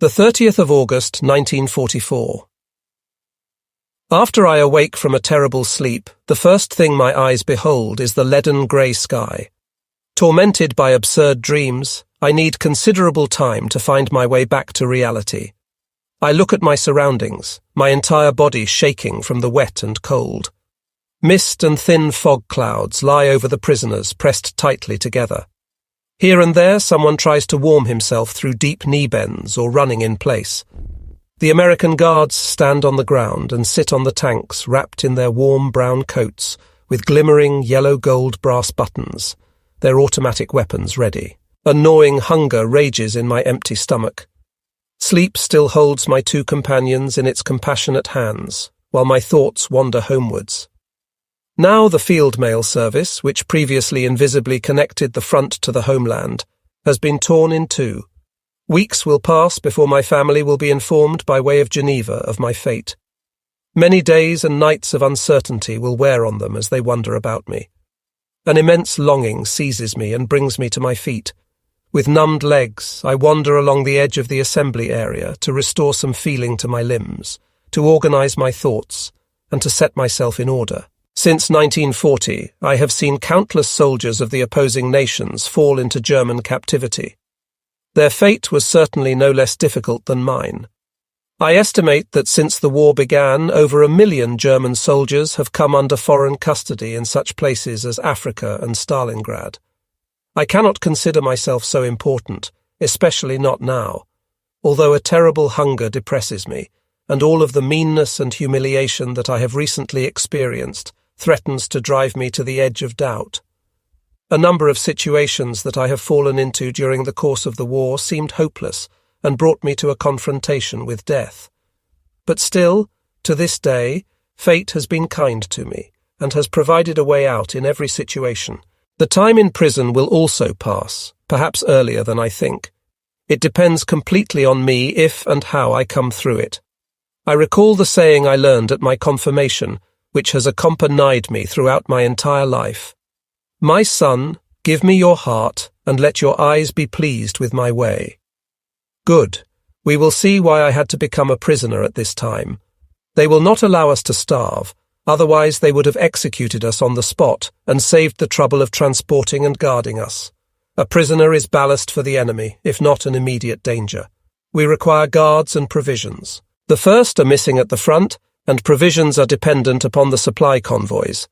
The 30th of August, 1944. After I awake from a terrible sleep, the first thing my eyes behold is the leaden grey sky. Tormented by absurd dreams, I need considerable time to find my way back to reality. I look at my surroundings, my entire body shaking from the wet and cold. Mist and thin fog clouds lie over the prisoners, pressed tightly together. Here and there someone tries to warm himself through deep knee bends or running in place. The American guards stand on the ground and sit on the tanks wrapped in their warm brown coats with glimmering yellow-gold brass buttons, their automatic weapons ready. A gnawing hunger rages in my empty stomach. Sleep still holds my two companions in its compassionate hands, while my thoughts wander homewards. Now the field mail service, which previously invisibly connected the front to the homeland, has been torn in two. Weeks will pass before my family will be informed by way of Geneva of my fate. Many days and nights of uncertainty will wear on them as they wonder about me. An immense longing seizes me and brings me to my feet. With numbed legs, I wander along the edge of the assembly area to restore some feeling to my limbs, to organize my thoughts, and to set myself in order. Since 1940, I have seen countless soldiers of the opposing nations fall into German captivity. Their fate was certainly no less difficult than mine. I estimate that since the war began, over 1 million German soldiers have come under foreign custody in such places as Africa and Stalingrad. I cannot consider myself so important, especially not now, although a terrible hunger depresses me, and all of the meanness and humiliation that I have recently experienced threatens to drive me to the edge of doubt. A number of situations that I have fallen into during the course of the war seemed hopeless and brought me to a confrontation with death. But still, to this day, fate has been kind to me and has provided a way out in every situation. The time in prison will also pass, perhaps earlier than I think. It depends completely on me if and how I come through it. I recall the saying I learned at my confirmation, which has accompanied me throughout my entire life. My son, give me your heart, and let your eyes be pleased with my way. Good. We will see why I had to become a prisoner at this time. They will not allow us to starve, otherwise they would have executed us on the spot and saved the trouble of transporting and guarding us. A prisoner is ballast for the enemy, if not an immediate danger. We require guards and provisions. The first are missing at the front, and provisions are dependent upon the supply convoys.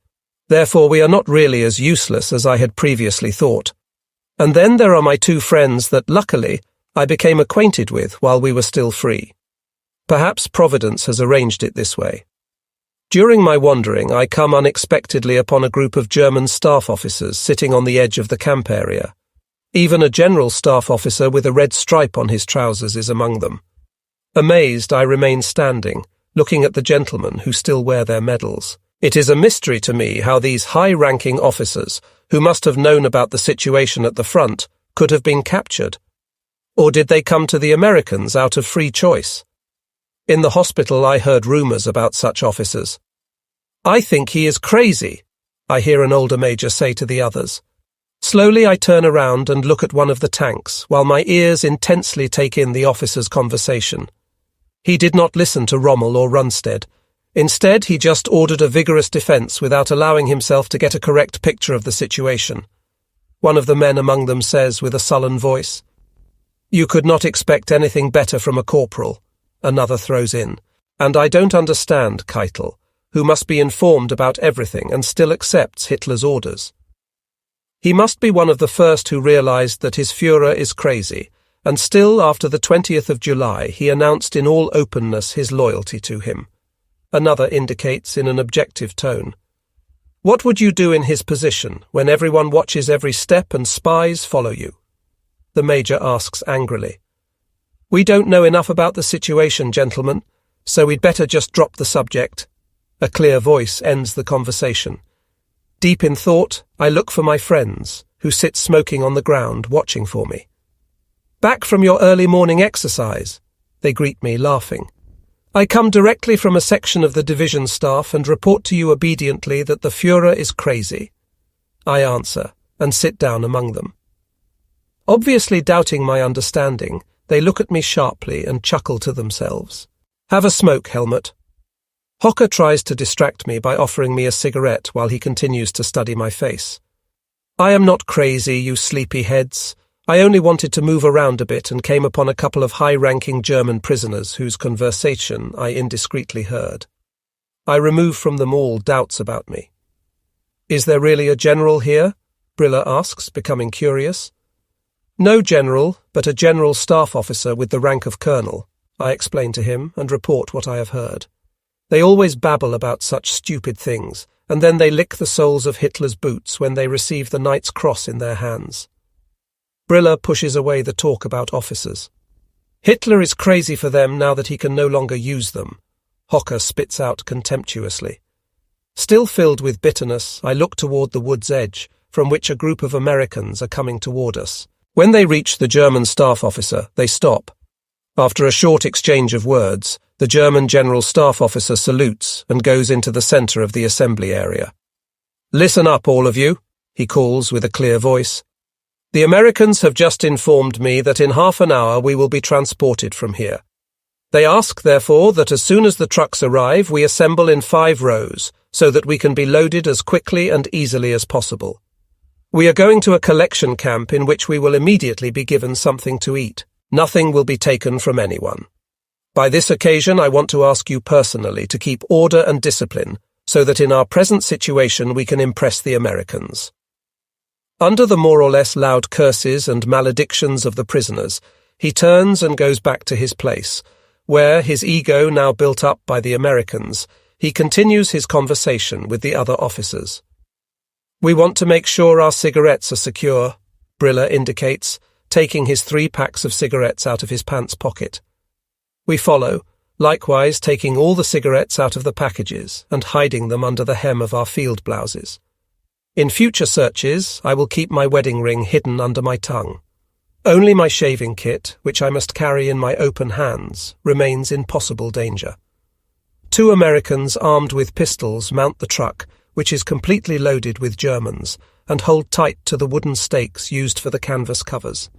Therefore, we are not really as useless as I had previously thought. And then there are my two friends that, luckily, I became acquainted with while we were still free. Perhaps Providence has arranged it this way. During my wandering, I come unexpectedly upon a group of German staff officers sitting on the edge of the camp area. Even a general staff officer with a red stripe on his trousers is among them. Amazed, I remain standing, looking at the gentlemen who still wear their medals. It is a mystery to me how these high-ranking officers, who must have known about the situation at the front, could have been captured. Or did they come to the Americans out of free choice? In the hospital I heard rumours about such officers. "I think he is crazy," I hear an older major say to the others. Slowly I turn around and look at one of the tanks, while my ears intensely take in the officer's conversation. He did not listen to Rommel or Rundstedt. Instead, he just ordered a vigorous defence without allowing himself to get a correct picture of the situation. One of the men among them says with a sullen voice, "You could not expect anything better from a corporal," another throws in. "And I don't understand Keitel, who must be informed about everything and still accepts Hitler's orders." He must be one of the first who realised that his Führer is crazy, and still after the 20th of July he announced in all openness his loyalty to him. Another indicates in an objective tone, "What would you do in his position, when everyone watches every step and spies follow you?" The major asks angrily, "We don't know enough about the situation, gentlemen, so we'd better just drop the subject." A clear voice ends the conversation. Deep in thought, I look for my friends, who sit smoking on the ground, watching for me. "Back from your early morning exercise," they greet me, laughing. "I come directly from a section of the division staff and report to you obediently that the Führer is crazy." I answer, and sit down among them. Obviously doubting my understanding, They look at me sharply and chuckle to themselves. Have a smoke, Helmut. Hocker tries to distract me by offering me a cigarette while he continues to study my face. I am not crazy, you sleepy heads. I only wanted to move around a bit and came upon a couple of high-ranking German prisoners whose conversation I indiscreetly heard. I remove from them all doubts about me. Is there really a general here? Briller asks, becoming curious. No general, but a general staff officer with the rank of colonel, I explain to him and report what I have heard. They always babble about such stupid things, and then they lick the soles of Hitler's boots when they receive the Knight's Cross in their hands. Briller pushes away the talk about officers. Hitler is crazy for them now that he can no longer use them, Hocker spits out contemptuously. Still filled with bitterness, I look toward the wood's edge, from which a group of Americans are coming toward us. When they reach the German staff officer, they stop. After a short exchange of words, the German general staff officer salutes and goes into the center of the assembly area. Listen up, all of you, he calls with a clear voice. The Americans have just informed me that in half an hour we will be transported from here. They ask, therefore, that as soon as the trucks arrive, we assemble in 5 rows, so that we can be loaded as quickly and easily as possible. We are going to a collection camp in which we will immediately be given something to eat. Nothing will be taken from anyone. By this occasion, I want to ask you personally to keep order and discipline, so that in our present situation we can impress the Americans. Under the more or less loud curses and maledictions of the prisoners, he turns and goes back to his place, where, his ego now built up by the Americans, he continues his conversation with the other officers. We want to make sure our cigarettes are secure, Briller indicates, taking his 3 packs of cigarettes out of his pants pocket. We follow, likewise taking all the cigarettes out of the packages and hiding them under the hem of our field blouses. In future searches, I will keep my wedding ring hidden under my tongue. Only my shaving kit, which I must carry in my open hands, remains in possible danger. 2 Americans armed with pistols mount the truck, which is completely loaded with Germans, and hold tight to the wooden stakes used for the canvas covers.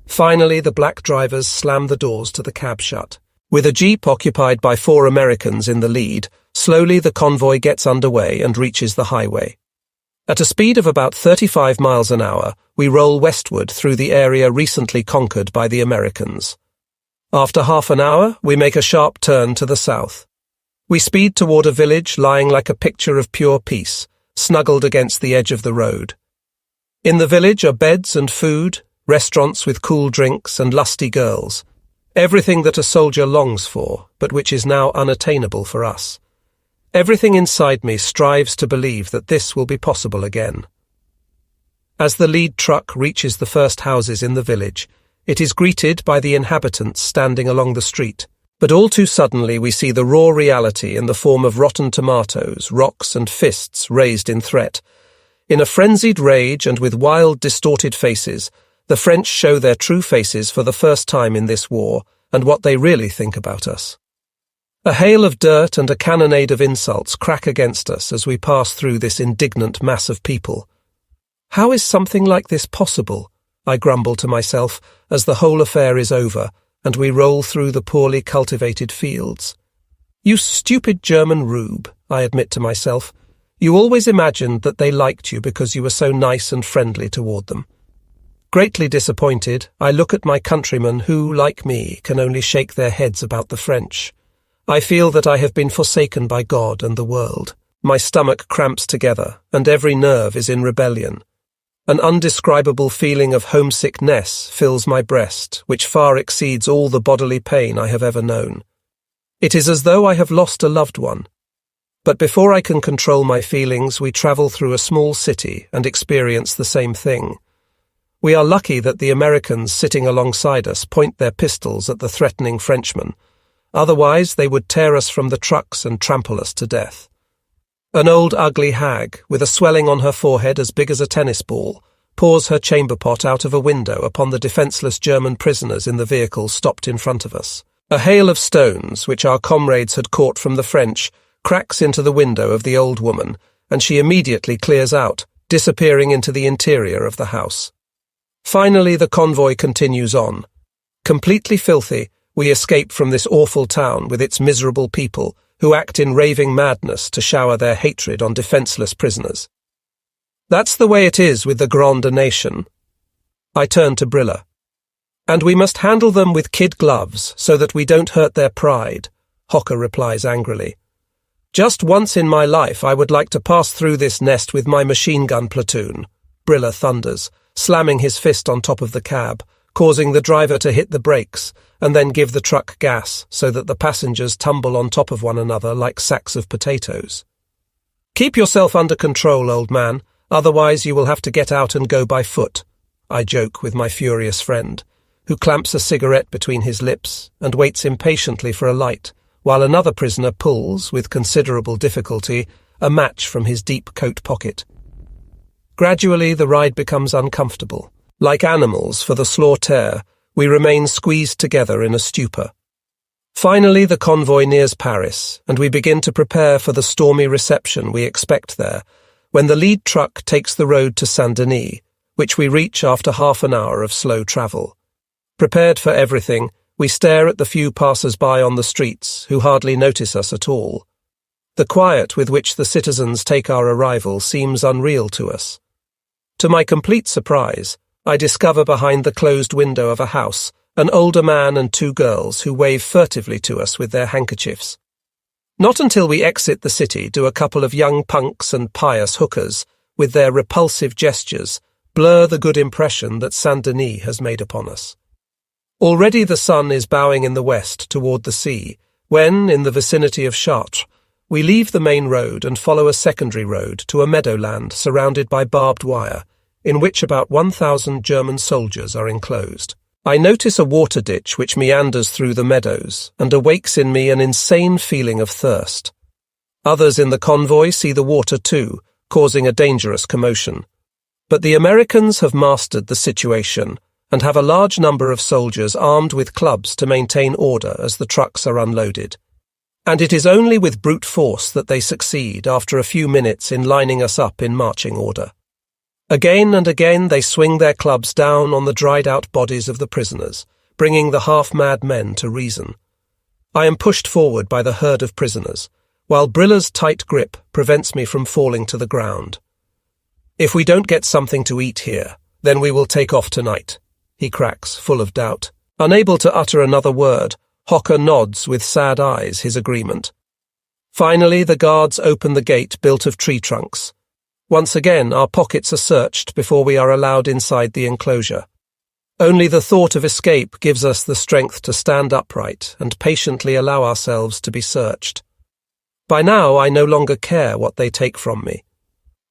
Finally, the black drivers slam the doors to the cab shut. With a jeep occupied by 4 Americans in the lead, slowly the convoy gets underway and reaches the highway. At a speed of about 35 miles an hour, we roll westward through the area recently conquered by the Americans. After half an hour, we make a sharp turn to the south. We speed toward a village lying like a picture of pure peace, snuggled against the edge of the road. In the village are beds and food, restaurants with cool drinks and lusty girls. Everything that a soldier longs for, but which is now unattainable for us. Everything inside me strives to believe that this will be possible again. As the lead truck reaches the first houses in the village, it is greeted by the inhabitants standing along the street. But all too suddenly we see the raw reality in the form of rotten tomatoes, rocks and fists raised in threat. In a frenzied rage and with wild, distorted faces, the French show their true faces for the first time in this war, and what they really think about us. A hail of dirt and a cannonade of insults crack against us as we pass through this indignant mass of people. How is something like this possible? I grumble to myself as the whole affair is over, and we roll through the poorly cultivated fields. You stupid German rube, I admit to myself. You always imagined that they liked you because you were so nice and friendly toward them. Greatly disappointed, I look at my countrymen who, like me, can only shake their heads about the French. I feel that I have been forsaken by God and the world. My stomach cramps together, and every nerve is in rebellion. An undescribable feeling of homesickness fills my breast, which far exceeds all the bodily pain I have ever known. It is as though I have lost a loved one. But before I can control my feelings, we travel through a small city and experience the same thing. We are lucky that the Americans sitting alongside us point their pistols at the threatening Frenchmen. Otherwise, they would tear us from the trucks and trample us to death. An old ugly hag, with a swelling on her forehead as big as a tennis ball, pours her chamber pot out of a window upon the defenceless German prisoners in the vehicle stopped in front of us. A hail of stones, which our comrades had caught from the French, cracks into the window of the old woman, and she immediately clears out, disappearing into the interior of the house. Finally, the convoy continues on. Completely filthy, we escape from this awful town with its miserable people who act in raving madness to shower their hatred on defenseless prisoners. That's the way it is with the Grande Nation. I turn to Brilla. And we must handle them with kid gloves so that we don't hurt their pride, Hocker replies angrily. Just once in my life I would like to pass through this nest with my machine gun platoon, Brilla thunders, slamming his fist on top of the cab, causing the driver to hit the brakes and then give the truck gas so that the passengers tumble on top of one another like sacks of potatoes. Keep yourself under control, old man, otherwise you will have to get out and go by foot, I joke with my furious friend, who clamps a cigarette between his lips and waits impatiently for a light, while another prisoner pulls, with considerable difficulty, a match from his deep coat pocket. Gradually the ride becomes uncomfortable. Like animals for the slaughter, we remain squeezed together in a stupor. Finally the convoy nears Paris, and we begin to prepare for the stormy reception we expect there, when the lead truck takes the road to Saint-Denis, which we reach after half an hour of slow travel. Prepared for everything, we stare at the few passers-by on the streets who hardly notice us at all. The quiet with which the citizens take our arrival seems unreal to us. To my complete surprise, I discover behind the closed window of a house an older man and two girls who wave furtively to us with their handkerchiefs. Not until we exit the city do a couple of young punks and pious hookers, with their repulsive gestures, blur the good impression that Saint-Denis has made upon us. Already the sun is bowing in the west toward the sea, when, in the vicinity of Chartres, we leave the main road and follow a secondary road to a meadowland surrounded by barbed wire, in which about 1,000 German soldiers are enclosed. I notice a water ditch which meanders through the meadows and awakes in me an insane feeling of thirst. Others in the convoy see the water too, causing a dangerous commotion. But the Americans have mastered the situation and have a large number of soldiers armed with clubs to maintain order as the trucks are unloaded. And it is only with brute force that they succeed after a few minutes in lining us up in marching order. Again and again they swing their clubs down on the dried-out bodies of the prisoners, bringing the half-mad men to reason. I am pushed forward by the herd of prisoners, while Brilla's tight grip prevents me from falling to the ground. If we don't get something to eat here, then we will take off tonight, he cracks, full of doubt. Unable to utter another word, Hocker nods with sad eyes his agreement. Finally, the guards open the gate built of tree trunks. Once again, our pockets are searched before we are allowed inside the enclosure. Only the thought of escape gives us the strength to stand upright and patiently allow ourselves to be searched. By now, I no longer care what they take from me.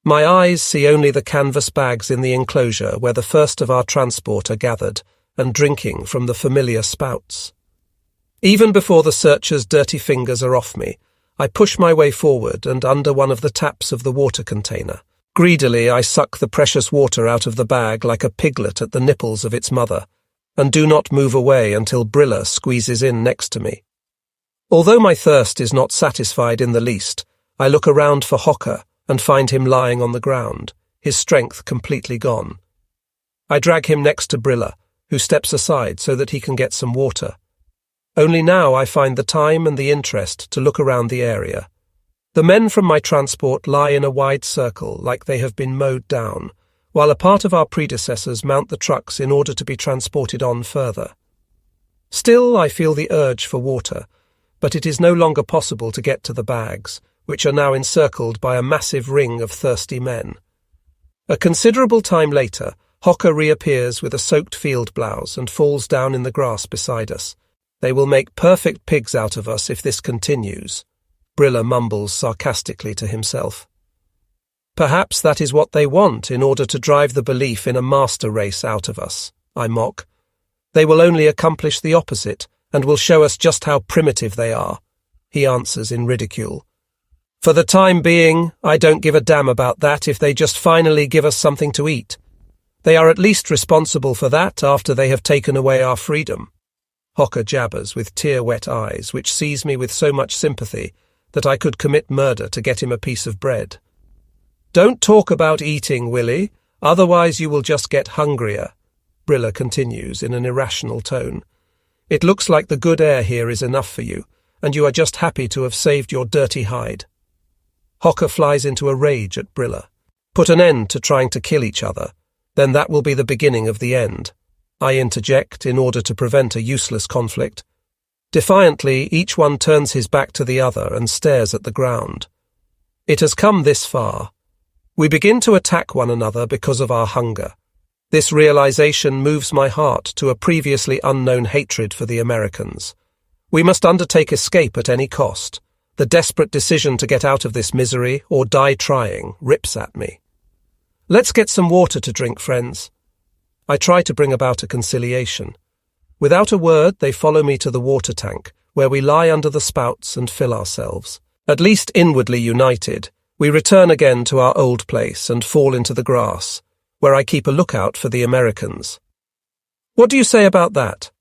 My eyes see only the canvas bags in the enclosure where the first of our transport are gathered and drinking from the familiar spouts. Even before the searchers' dirty fingers are off me, I push my way forward and under one of the taps of the water container. Greedily, I suck the precious water out of the bag like a piglet at the nipples of its mother, and do not move away until Brilla squeezes in next to me. Although my thirst is not satisfied in the least, I look around for Hocker and find him lying on the ground, his strength completely gone. I drag him next to Brilla, who steps aside so that he can get some water. Only now I find the time and the interest to look around the area. The men from my transport lie in a wide circle like they have been mowed down, while a part of our predecessors mount the trucks in order to be transported on further. Still, I feel the urge for water, but it is no longer possible to get to the bags, which are now encircled by a massive ring of thirsty men. A considerable time later, Hocker reappears with a soaked field blouse and falls down in the grass beside us. They will make perfect pigs out of us if this continues, Brilla mumbles sarcastically to himself. Perhaps that is what they want in order to drive the belief in a master race out of us, I mock. They will only accomplish the opposite and will show us just how primitive they are, he answers in ridicule. For the time being, I don't give a damn about that if they just finally give us something to eat. They are at least responsible for that after they have taken away our freedom. Hocker jabbers with tear-wet eyes, which sees me with so much sympathy that I could commit murder to get him a piece of bread. Don't talk about eating, Willie, otherwise you will just get hungrier, Brilla continues in an irrational tone, It looks like the good air here is enough for you, and you are just happy to have saved your dirty hide. Hocker flies into a rage at Brilla. Put an end to trying to kill each other, then that will be the beginning of the end. I interject in order to prevent a useless conflict. Defiantly, each one turns his back to the other and stares at the ground. It has come this far. We begin to attack one another because of our hunger. This realization moves my heart to a previously unknown hatred for the Americans. We must undertake escape at any cost. The desperate decision to get out of this misery, or die trying, rips at me. Let's get some water to drink, friends. I try to bring about a conciliation. Without a word, they follow me to the water tank, where we lie under the spouts and fill ourselves. At least inwardly united, we return again to our old place and fall into the grass, where I keep a lookout for the Americans. What do you say about that?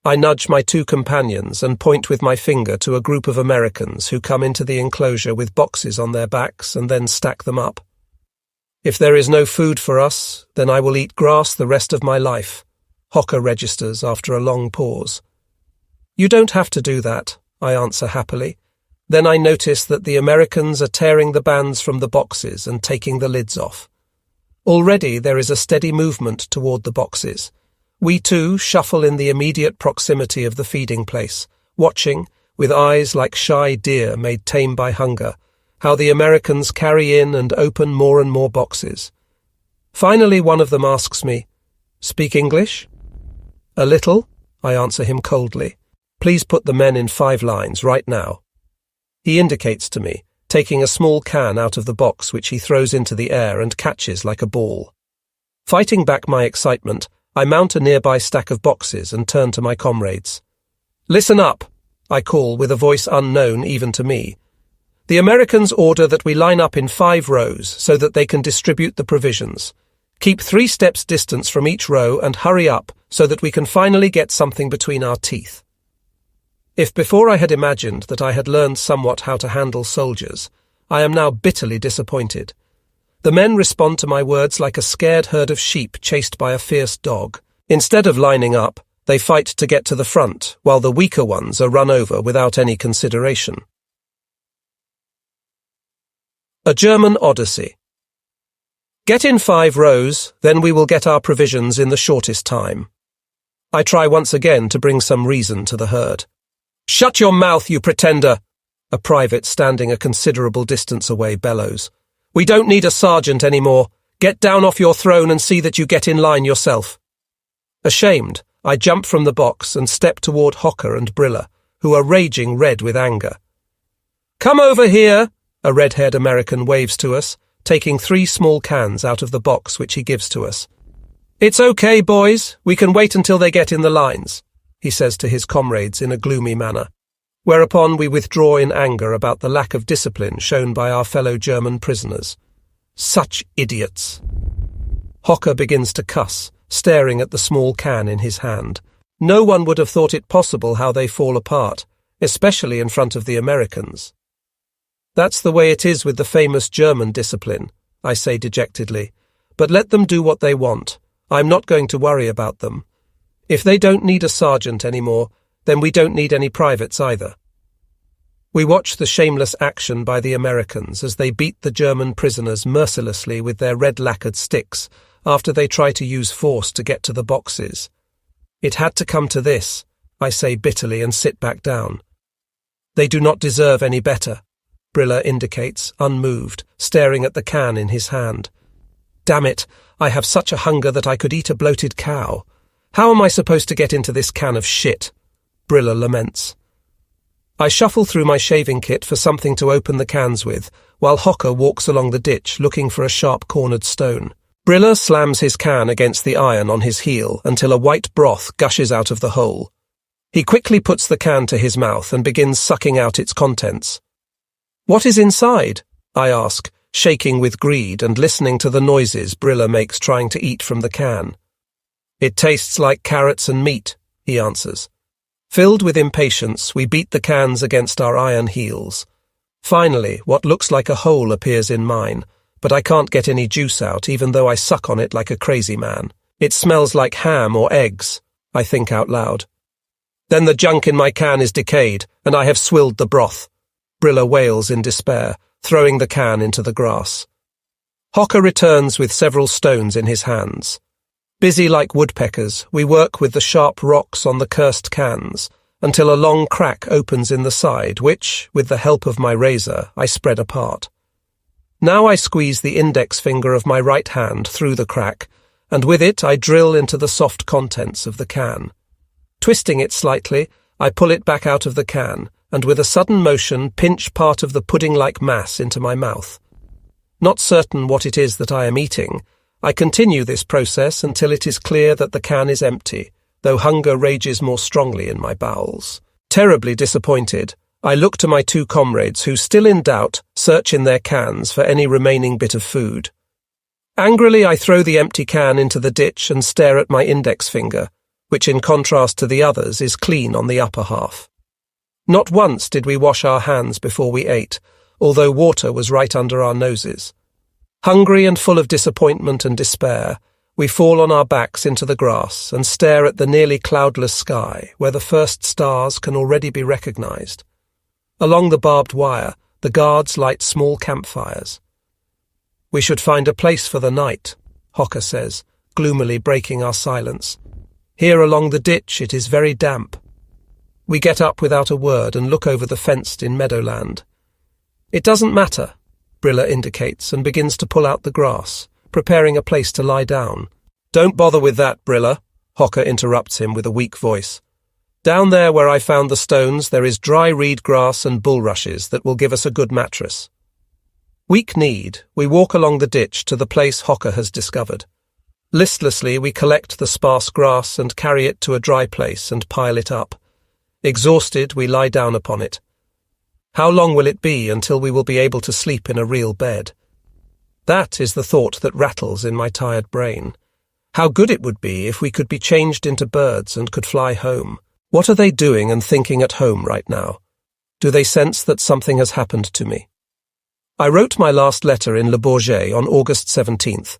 I nudge my two companions and point with my finger to a group of Americans who come into the enclosure with boxes on their backs and then stack them up. If there is no food for us, then I will eat grass the rest of my life, Hocker registers after a long pause. You don't have to do that, I answer happily. Then I notice that the Americans are tearing the bands from the boxes and taking the lids off. Already there is a steady movement toward the boxes. We too shuffle in the immediate proximity of the feeding place, watching, with eyes like shy deer made tame by hunger, how the Americans carry in and open more and more boxes. Finally, one of them asks me, "Speak English?" "A little," I answer him coldly. "Please put the men in 5 lines right now." He indicates to me, taking a small can out of the box which he throws into the air and catches like a ball. Fighting back my excitement, I mount a nearby stack of boxes and turn to my comrades. "Listen up," I call with a voice unknown even to me. "The Americans order that we line up in 5 rows so that they can distribute the provisions. Keep 3 steps distance from each row and hurry up so that we can finally get something between our teeth." If before I had imagined that I had learned somewhat how to handle soldiers, I am now bitterly disappointed. The men respond to my words like a scared herd of sheep chased by a fierce dog. Instead of lining up, they fight to get to the front, while the weaker ones are run over without any consideration. A German Odyssey. Get in 5 rows, then we will get our provisions in the shortest time. I try once again to bring some reason to the herd. "Shut your mouth, you pretender!" a private standing a considerable distance away bellows. "We don't need a sergeant anymore. Get down off your throne and see that you get in line yourself." Ashamed, I jump from the box and step toward Hocker and Brilla, who are raging red with anger. "Come over here," a red-haired American waves to us, taking 3 small cans out of the box which he gives to us. "It's okay, boys. We can wait until they get in the lines," he says to his comrades in a gloomy manner, whereupon we withdraw in anger about the lack of discipline shown by our fellow German prisoners. Such idiots. Hocker begins to cuss, staring at the small can in his hand. No one would have thought it possible how they fall apart, especially in front of the Americans. "That's the way it is with the famous German discipline," I say dejectedly, "but let them do what they want. I'm not going to worry about them. If they don't need a sergeant anymore, then we don't need any privates either." We watch the shameless action by the Americans as they beat the German prisoners mercilessly with their red-lacquered sticks after they try to use force to get to the boxes. It had to come to this, I say bitterly and sit back down. "They do not deserve any better," Brilla indicates, unmoved, staring at the can in his hand. "Damn it, I have such a hunger that I could eat a bloated cow. How am I supposed to get into this can of shit?" Brilla laments. I shuffle through my shaving kit for something to open the cans with, while Hocker walks along the ditch looking for a sharp-cornered stone. Brilla slams his can against the iron on his heel until a white broth gushes out of the hole. He quickly puts the can to his mouth and begins sucking out its contents. "What is inside?" I ask, shaking with greed and listening to the noises Brilla makes trying to eat from the can. "It tastes like carrots and meat," he answers. Filled with impatience, we beat the cans against our iron heels. Finally, what looks like a hole appears in mine, but I can't get any juice out even though I suck on it like a crazy man. "It smells like ham or eggs," I think out loud. Then the junk in my can is decayed, and I have swilled the broth. Brilla wails in despair, throwing the can into the grass. Hocker returns with several stones in his hands. Busy like woodpeckers, we work with the sharp rocks on the cursed cans, until a long crack opens in the side, which, with the help of my razor, I spread apart. Now I squeeze the index finger of my right hand through the crack, and with it I drill into the soft contents of the can. Twisting it slightly, I pull it back out of the can, and with a sudden motion pinch part of the pudding-like mass into my mouth. Not certain what it is that I am eating, I continue this process until it is clear that the can is empty, though hunger rages more strongly in my bowels. Terribly disappointed, I look to my two comrades who, still in doubt, search in their cans for any remaining bit of food. Angrily I throw the empty can into the ditch and stare at my index finger, which in contrast to the others is clean on the upper half. Not once did we wash our hands before we ate, although water was right under our noses. Hungry and full of disappointment and despair, we fall on our backs into the grass and stare at the nearly cloudless sky, where the first stars can already be recognized. Along the barbed wire, the guards light small campfires. "We should find a place for the night," Hocker says, gloomily breaking our silence. "Here along the ditch it is very damp." We get up without a word and look over the fenced-in meadowland. "It doesn't matter," Brilla indicates and begins to pull out the grass, preparing a place to lie down. "Don't bother with that, Brilla," Hocker interrupts him with a weak voice. "Down there where I found the stones there is dry reed grass and bulrushes that will give us a good mattress." Weak-kneed, we walk along the ditch to the place Hocker has discovered. Listlessly we collect the sparse grass and carry it to a dry place and pile it up. Exhausted, we lie down upon it. How long will it be until we will be able to sleep in a real bed? That is the thought that rattles in my tired brain. How good it would be if we could be changed into birds and could fly home. What are they doing and thinking at home right now? Do they sense that something has happened to me? I wrote my last letter in Le Bourget on August 17th.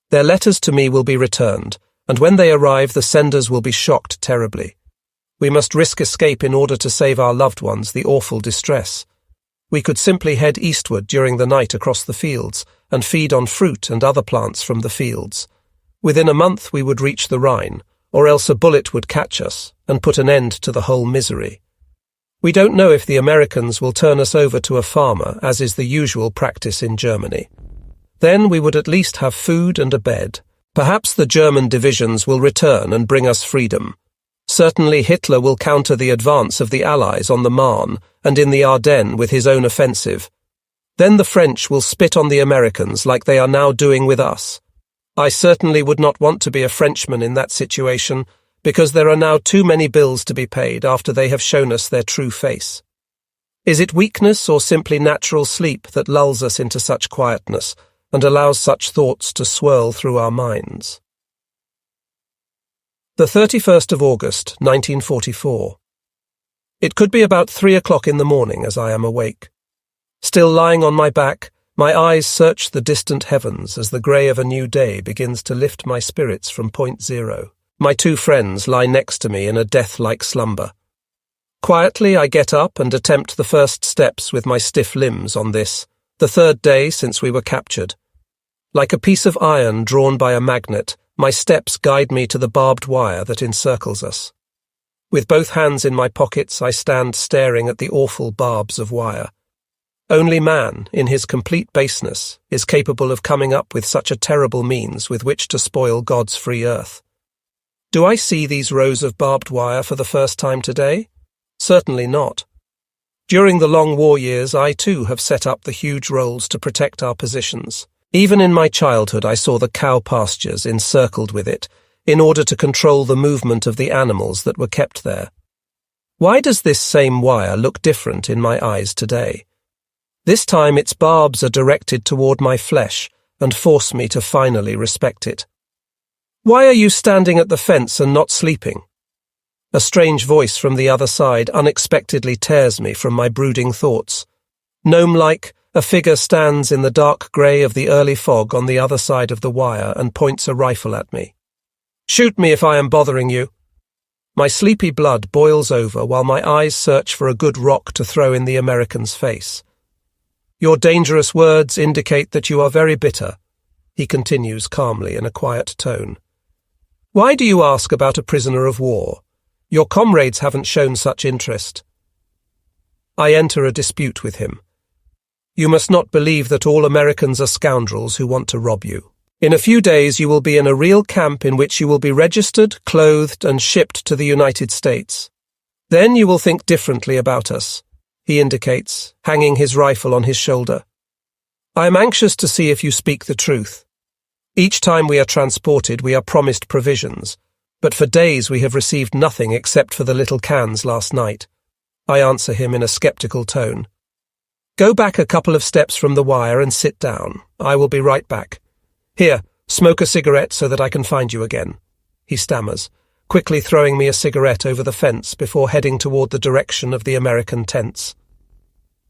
Their letters to me will be returned, and when they arrive the senders will be shocked terribly. We must risk escape in order to save our loved ones the awful distress. We could simply head eastward during the night across the fields and feed on fruit and other plants from the fields. Within a month we would reach the Rhine, or else a bullet would catch us and put an end to the whole misery. We don't know if the Americans will turn us over to a farmer, as is the usual practice in Germany. Then we would at least have food and a bed. Perhaps the German divisions will return and bring us freedom. Certainly Hitler will counter the advance of the Allies on the Marne and in the Ardennes with his own offensive. Then the French will spit on the Americans like they are now doing with us. I certainly would not want to be a Frenchman in that situation, because there are now too many bills to be paid after they have shown us their true face. Is it weakness or simply natural sleep that lulls us into such quietness and allows such thoughts to swirl through our minds? The 31st of August, 1944. It could be about 3 o'clock in the morning as I am awake. Still lying on my back, my eyes search the distant heavens as the grey of a new day begins to lift my spirits from point zero. My two friends lie next to me in a death-like slumber. Quietly I get up and attempt the first steps with my stiff limbs on this, the third day since we were captured. Like a piece of iron drawn by a magnet, my steps guide me to the barbed wire that encircles us. With both hands in my pockets, I stand staring at the awful barbs of wire. Only man, in his complete baseness, is capable of coming up with such a terrible means with which to spoil God's free earth. Do I see these rows of barbed wire for the first time today? Certainly not. During the long war years, I too have set up the huge rolls to protect our positions. Even in my childhood I saw the cow pastures encircled with it, in order to control the movement of the animals that were kept there. Why does this same wire look different in my eyes today? This time its barbs are directed toward my flesh and force me to finally respect it. "Why are you standing at the fence and not sleeping?" A strange voice from the other side unexpectedly tears me from my brooding thoughts. Gnome-like, a figure stands in the dark grey of the early fog on the other side of the wire and points a rifle at me. "Shoot me if I am bothering you." My sleepy blood boils over while my eyes search for a good rock to throw in the American's face. Your dangerous words indicate that you are very bitter, he continues calmly in a quiet tone. Why do you ask about a prisoner of war? Your comrades haven't shown such interest. I enter a dispute with him. You must not believe that all Americans are scoundrels who want to rob you. In a few days you will be in a real camp in which you will be registered, clothed, and shipped to the United States. Then you will think differently about us, he indicates, hanging his rifle on his shoulder. I am anxious to see if you speak the truth. Each time we are transported, we are promised provisions, but for days we have received nothing except for the little cans last night. I answer him in a skeptical tone. Go back a couple of steps from the wire and sit down. I will be right back. Here, smoke a cigarette so that I can find you again, he stammers, quickly throwing me a cigarette over the fence before heading toward the direction of the American tents.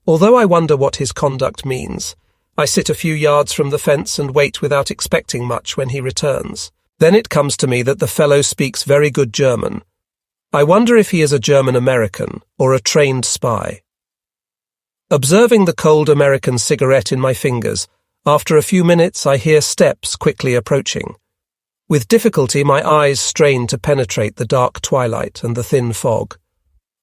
Although I wonder what his conduct means, I sit a few yards from the fence and wait without expecting much when he returns. Then it comes to me that the fellow speaks very good German. I wonder if he is a German-American or a trained spy. Observing the cold American cigarette in my fingers, after a few minutes I hear steps quickly approaching. With difficulty my eyes strain to penetrate the dark twilight and the thin fog.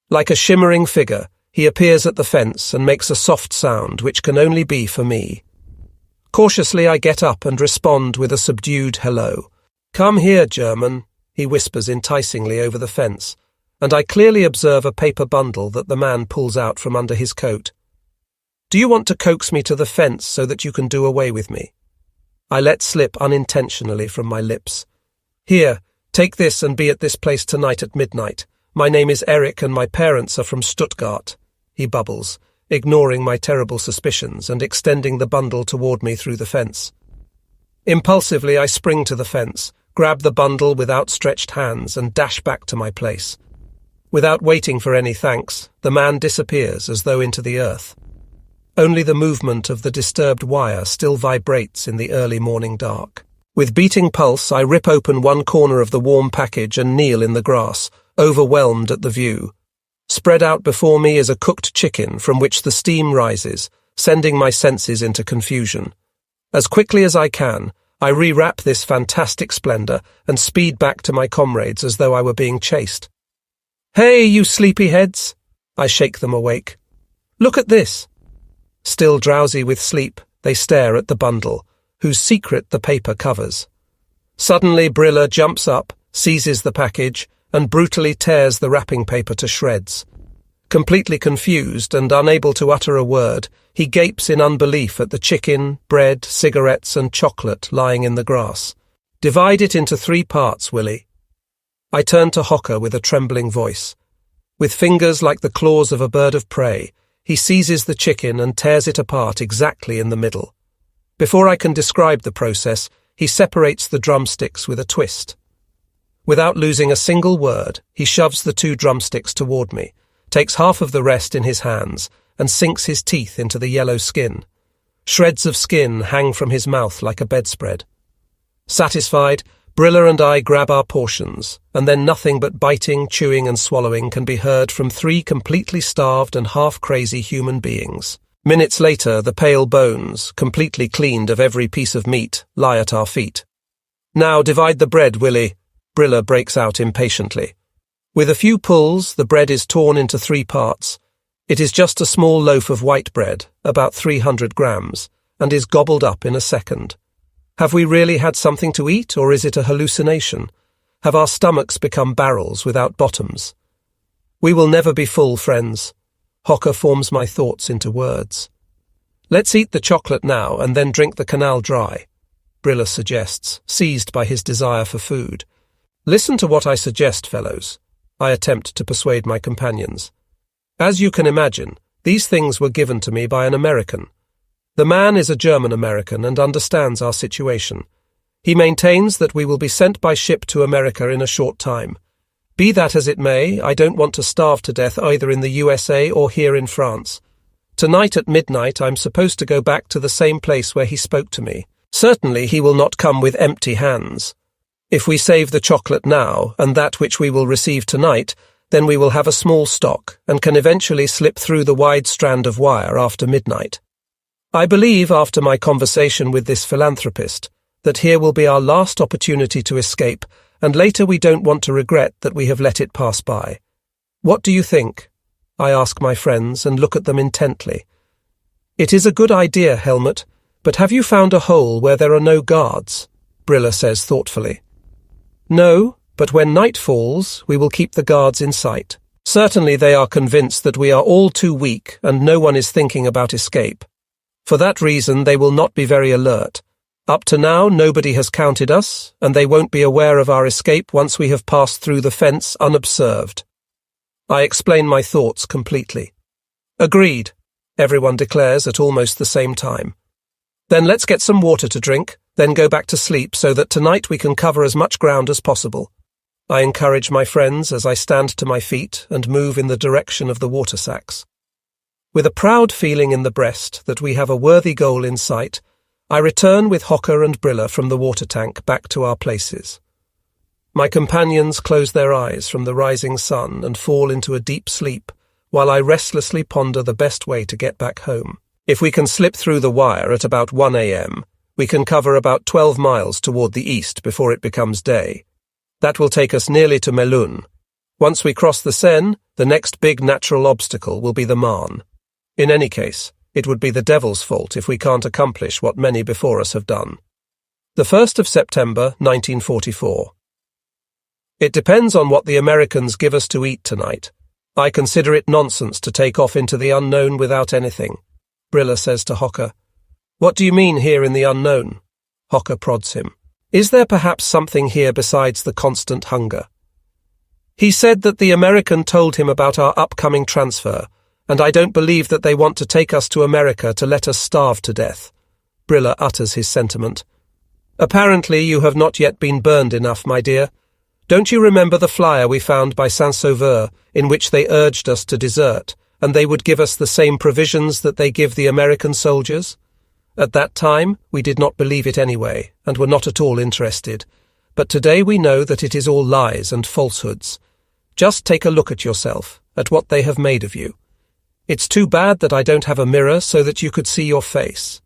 Like a shimmering figure, he appears at the fence and makes a soft sound which can only be for me. Cautiously I get up and respond with a subdued hello. Come here, German, he whispers enticingly over the fence, and I clearly observe a paper bundle that the man pulls out from under his coat. Do you want to coax me to the fence so that you can do away with me? I let slip unintentionally from my lips. Here, take this and be at this place tonight at midnight. My name is Eric and my parents are from Stuttgart, he bubbles, ignoring my terrible suspicions and extending the bundle toward me through the fence. Impulsively I spring to the fence, grab the bundle with outstretched hands and dash back to my place. Without waiting for any thanks, the man disappears as though into the earth. Only the movement of the disturbed wire still vibrates in the early morning dark. With beating pulse, I rip open one corner of the warm package and kneel in the grass, overwhelmed at the view. Spread out before me is a cooked chicken from which the steam rises, sending my senses into confusion. As quickly as I can, I rewrap this fantastic splendor and speed back to my comrades as though I were being chased. Hey, you sleepyheads! I shake them awake. Look at this! Still drowsy with sleep, they stare at the bundle, whose secret the paper covers. Suddenly Briller jumps up, seizes the package, and brutally tears the wrapping paper to shreds. Completely confused and unable to utter a word, he gapes in unbelief at the chicken, bread, cigarettes, and chocolate lying in the grass. Divide it into 3 parts, Willie. I turn to Hocker with a trembling voice. With fingers like the claws of a bird of prey, he seizes the chicken and tears it apart exactly in the middle. Before I can describe the process, he separates the drumsticks with a twist. Without losing a single word, he shoves the 2 drumsticks toward me, takes half of the rest in his hands, and sinks his teeth into the yellow skin. Shreds of skin hang from his mouth like a bedspread. Satisfied, Briller and I grab our portions, and then nothing but biting, chewing, and swallowing can be heard from 3 completely starved and half-crazy human beings. Minutes later, the pale bones, completely cleaned of every piece of meat, lie at our feet. Now divide the bread, Willie, Briller breaks out impatiently. With a few pulls, the bread is torn into 3 parts. It is just a small loaf of white bread, about 300 grams, and is gobbled up in a second. Have we really had something to eat, or is it a hallucination? Have our stomachs become barrels without bottoms? We will never be full, friends. Hocker forms my thoughts into words. Let's eat the chocolate now and then drink the canal dry, Briller suggests, seized by his desire for food. Listen to what I suggest, fellows. I attempt to persuade my companions. As you can imagine, these things were given to me by an American. The man is a German-American and understands our situation. He maintains that we will be sent by ship to America in a short time. Be that as it may, I don't want to starve to death either in the USA or here in France. Tonight at midnight I'm supposed to go back to the same place where he spoke to me. Certainly he will not come with empty hands. If we save the chocolate now and that which we will receive tonight, then we will have a small stock and can eventually slip through the wide strand of wire after midnight. I believe, after my conversation with this philanthropist, that here will be our last opportunity to escape, and later we don't want to regret that we have let it pass by. What do you think? I ask my friends and look at them intently. It is a good idea, Helmut, but have you found a hole where there are no guards? Brilla says thoughtfully. No, but when night falls, we will keep the guards in sight. Certainly they are convinced that we are all too weak and no one is thinking about escape. For that reason, they will not be very alert. Up to now, nobody has counted us, and they won't be aware of our escape once we have passed through the fence unobserved. I explain my thoughts completely. Agreed, everyone declares at almost the same time. Then let's get some water to drink, then go back to sleep so that tonight we can cover as much ground as possible. I encourage my friends as I stand to my feet and move in the direction of the water sacks. With a proud feeling in the breast that we have a worthy goal in sight, I return with Hocker and Brilla from the water tank back to our places. My companions close their eyes from the rising sun and fall into a deep sleep, while I restlessly ponder the best way to get back home. If we can slip through the wire at about 1 a.m., we can cover about 12 miles toward the east before it becomes day. That will take us nearly to Melun. Once we cross the Seine, the next big natural obstacle will be the Marne. In any case, it would be the devil's fault if we can't accomplish what many before us have done. The 1st of September, 1944. It depends on what the Americans give us to eat tonight. I consider it nonsense to take off into the unknown without anything, Brilla says to Hocker. What do you mean here in the unknown? Hocker prods him. Is there perhaps something here besides the constant hunger? He said that the American told him about our upcoming transfer, and I don't believe that they want to take us to America to let us starve to death. Brilla utters his sentiment. Apparently you have not yet been burned enough, my dear. Don't you remember the flyer we found by Saint-Sauveur in which they urged us to desert, and they would give us the same provisions that they give the American soldiers? At that time, we did not believe it anyway, and were not at all interested. But today we know that it is all lies and falsehoods. Just take a look at yourself, at what they have made of you. It's too bad that I don't have a mirror so that you could see your face.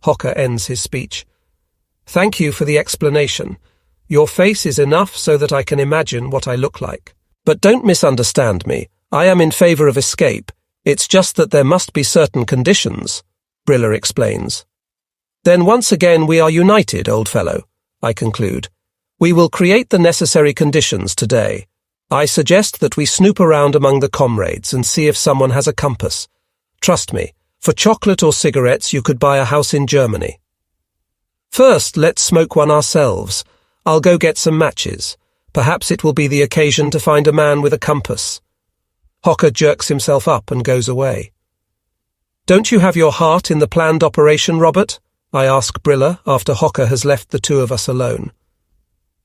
Hocker ends his speech. Thank you for the explanation. Your face is enough so that I can imagine what I look like. But don't misunderstand me. I am in favor of escape. It's just that there must be certain conditions, Brilla explains. Then once again we are united, old fellow, I conclude. We will create the necessary conditions today. I suggest that we snoop around among the comrades and see if someone has a compass. Trust me, for chocolate or cigarettes you could buy a house in Germany. First, let's smoke one ourselves. I'll go get some matches. Perhaps it will be the occasion to find a man with a compass. Hocker jerks himself up and goes away. Don't you have your heart in the planned operation, Robert? I ask Brilla after Hocker has left the two of us alone.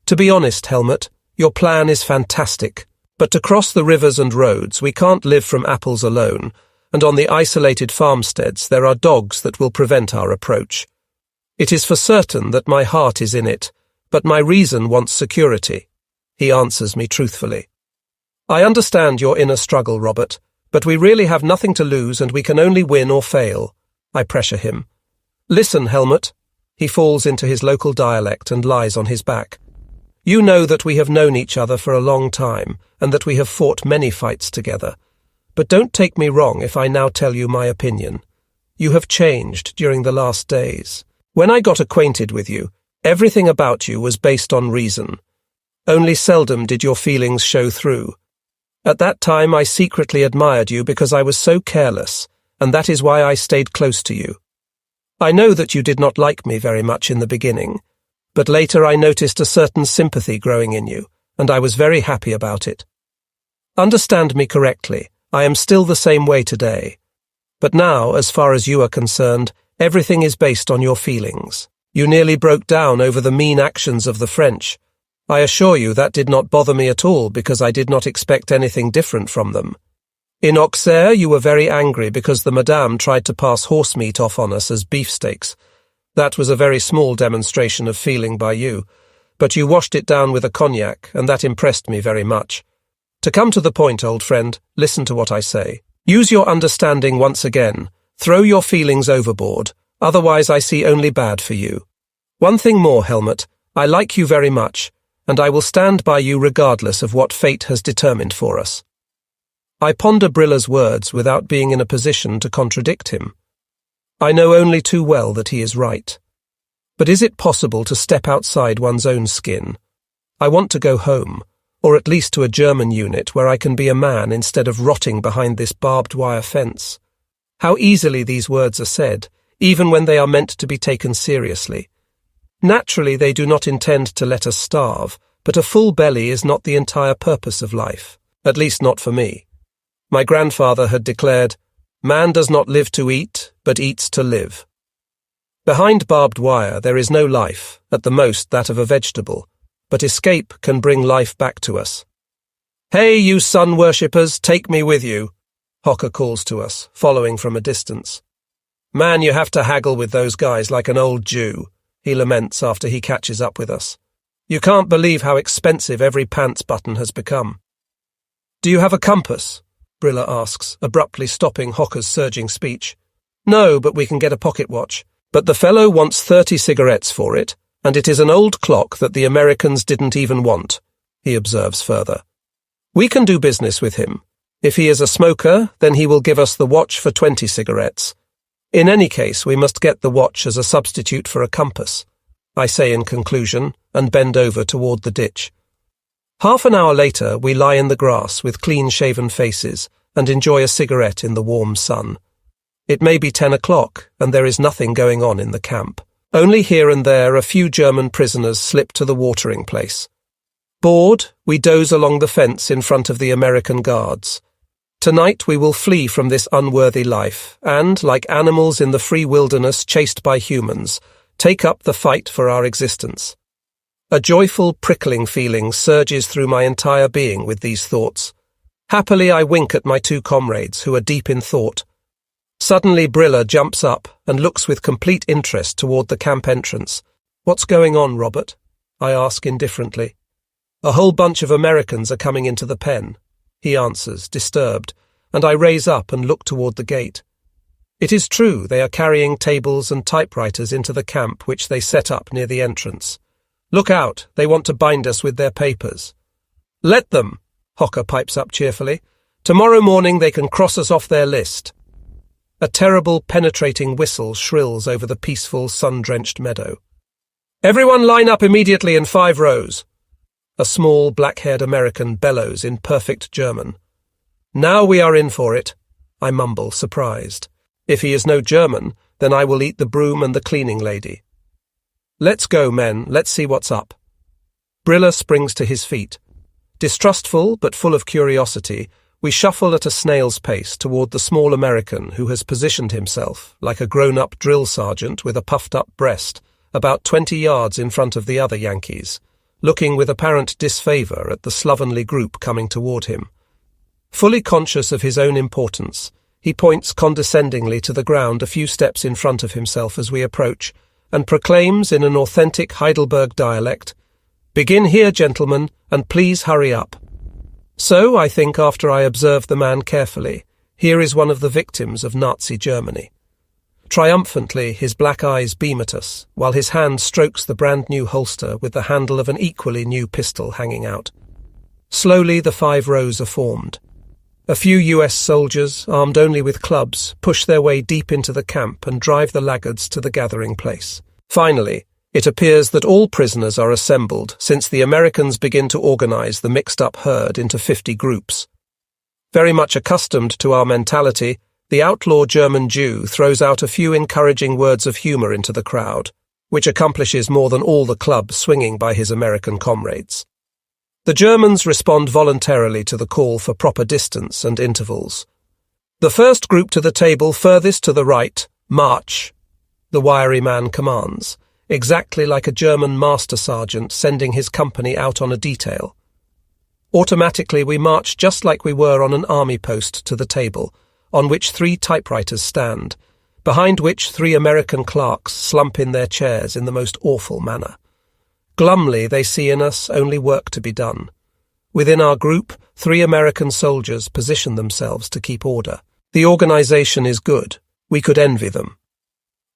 To be honest, Helmut, your plan is fantastic, but to cross the rivers and roads we can't live from apples alone, and on the isolated farmsteads there are dogs that will prevent our approach. It is for certain that my heart is in it, but my reason wants security. He answers me truthfully. I understand your inner struggle, Robert, but we really have nothing to lose and we can only win or fail. I pressure him. Listen, Helmut. He falls into his local dialect and lies on his back. You know that we have known each other for a long time and that we have fought many fights together. But don't take me wrong if I now tell you my opinion. You have changed during the last days. When I got acquainted with you, everything about you was based on reason. Only seldom did your feelings show through. At that time I secretly admired you because I was so careless, and that is why I stayed close to you. I know that you did not like me very much in the beginning, but later I noticed a certain sympathy growing in you, and I was very happy about it. Understand me correctly, I am still the same way today. But now, as far as you are concerned, everything is based on your feelings. You nearly broke down over the mean actions of the French. I assure you that did not bother me at all because I did not expect anything different from them. In Auxerre you were very angry because the madame tried to pass horse meat off on us as beefsteaks. That was a very small demonstration of feeling by you. but you washed it down with a cognac, and that impressed me very much. To come to the point, old friend, listen to what I say. Use your understanding once again. Throw your feelings overboard, otherwise I see only bad for you. One thing more, Helmut. I like you very much, and I will stand by you regardless of what fate has determined for us. I ponder Brilla's words without being in a position to contradict him. I know only too well that he is right. But is it possible to step outside one's own skin? I want to go home, or at least to a German unit where I can be a man instead of rotting behind this barbed wire fence. How easily these words are said, even when they are meant to be taken seriously. Naturally, they do not intend to let us starve, but a full belly is not the entire purpose of life, at least not for me. My grandfather had declared, "Man does not live to eat, but eats to live." Behind barbed wire there is no life, at the most that of a vegetable, but escape can bring life back to us. "Hey, you sun worshippers, take me with you," Hocker calls to us, following from a distance. "Man, you have to haggle with those guys like an old Jew," he laments after he catches up with us. "You can't believe how expensive every pants button has become." "Do you have a compass?" Brilla asks, abruptly stopping Hocker's surging speech. "No, but we can get a pocket watch. But the fellow wants 30 cigarettes for it, and it is an old clock that the Americans didn't even want," he observes further. "We can do business with him. If he is a smoker, then he will give us the watch for 20 cigarettes. In any case, we must get the watch as a substitute for a compass," I say in conclusion, and bend over toward the ditch. Half an hour later, we lie in the grass with clean-shaven faces and enjoy a cigarette in the warm sun. It may be 10 o'clock, and there is nothing going on in the camp. Only here and there a few German prisoners slip to the watering place. Bored, we doze along the fence in front of the American guards. Tonight we will flee from this unworthy life and, like animals in the free wilderness chased by humans, take up the fight for our existence. A joyful, prickling feeling surges through my entire being with these thoughts. Happily I wink at my two comrades, who are deep in thought. Suddenly Brilla jumps up and looks with complete interest toward the camp entrance. "What's going on, Robert?" I ask indifferently. "A whole bunch of Americans are coming into the pen," he answers, disturbed, and I raise up and look toward the gate. It is true, they are carrying tables and typewriters into the camp which they set up near the entrance. "Look out, they want to bind us with their papers." "Let them," Hocker pipes up cheerfully. "Tomorrow morning they can cross us off their list." A terrible, penetrating whistle shrills over the peaceful, sun-drenched meadow. "Everyone line up immediately in 5 rows. A small, black-haired American bellows in perfect German. "Now we are in for it," I mumble, surprised. If he is no German, then I will eat the broom and the cleaning lady. "Let's go, men, let's see what's up." Brilla springs to his feet. Distrustful, but full of curiosity, we shuffle at a snail's pace toward the small American who has positioned himself, like a grown-up drill sergeant with a puffed-up breast, about 20 yards in front of the other Yankees, looking with apparent disfavour at the slovenly group coming toward him. Fully conscious of his own importance, he points condescendingly to the ground a few steps in front of himself as we approach, and proclaims in an authentic Heidelberg dialect, "Begin here, gentlemen, and please hurry up." So, I think, after I observe the man carefully, here is one of the victims of Nazi Germany. Triumphantly, his black eyes beam at us, while his hand strokes the brand-new holster with the handle of an equally new pistol hanging out. Slowly, the 5 rows are formed. A few US soldiers, armed only with clubs, push their way deep into the camp and drive the laggards to the gathering place. Finally, it appears that all prisoners are assembled, since the Americans begin to organize the mixed-up herd into 50 groups. Very much accustomed to our mentality, the outlaw German Jew throws out a few encouraging words of humor into the crowd, which accomplishes more than all the club swinging by his American comrades. The Germans respond voluntarily to the call for proper distance and intervals. "The first group to the table furthest to the right, march," the wiry man commands, exactly like a German master sergeant sending his company out on a detail. Automatically we march just like we were on an army post to the table, on which 3 typewriters stand, behind which 3 American clerks slump in their chairs in the most awful manner. Glumly, they see in us only work to be done. Within our group, 3 American soldiers position themselves to keep order. The organization is good. We could envy them.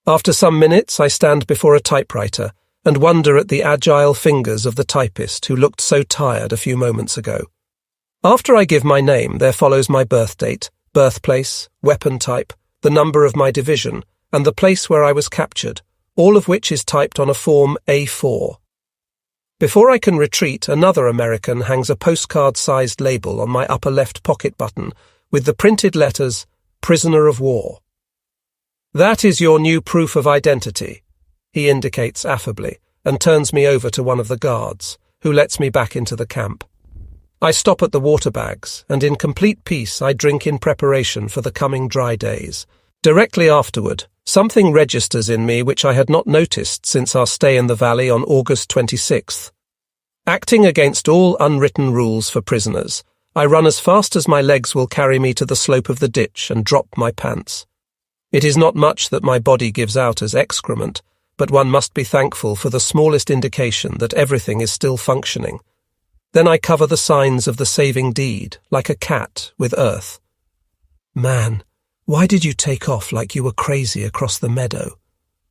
After some minutes, I stand before a typewriter and wonder at the agile fingers of the typist who looked so tired a few moments ago. After I give my name, there follows my birth date, birthplace, weapon type, the number of my division, and the place where I was captured, all of which is typed on a form A4. Before I can retreat, another American hangs a postcard-sized label on my upper left pocket button with the printed letters, "Prisoner of War." "That is your new proof of identity," he indicates affably, and turns me over to one of the guards, who lets me back into the camp. I stop at the water bags, and in complete peace I drink in preparation for the coming dry days. Directly afterward, something registers in me which I had not noticed since our stay in the valley on August 26th. Acting against all unwritten rules for prisoners, I run as fast as my legs will carry me to the slope of the ditch and drop my pants. It is not much that my body gives out as excrement, but one must be thankful for the smallest indication that everything is still functioning. Then I cover the signs of the saving deed, like a cat, with earth. "Man, why did you take off like you were crazy across the meadow?"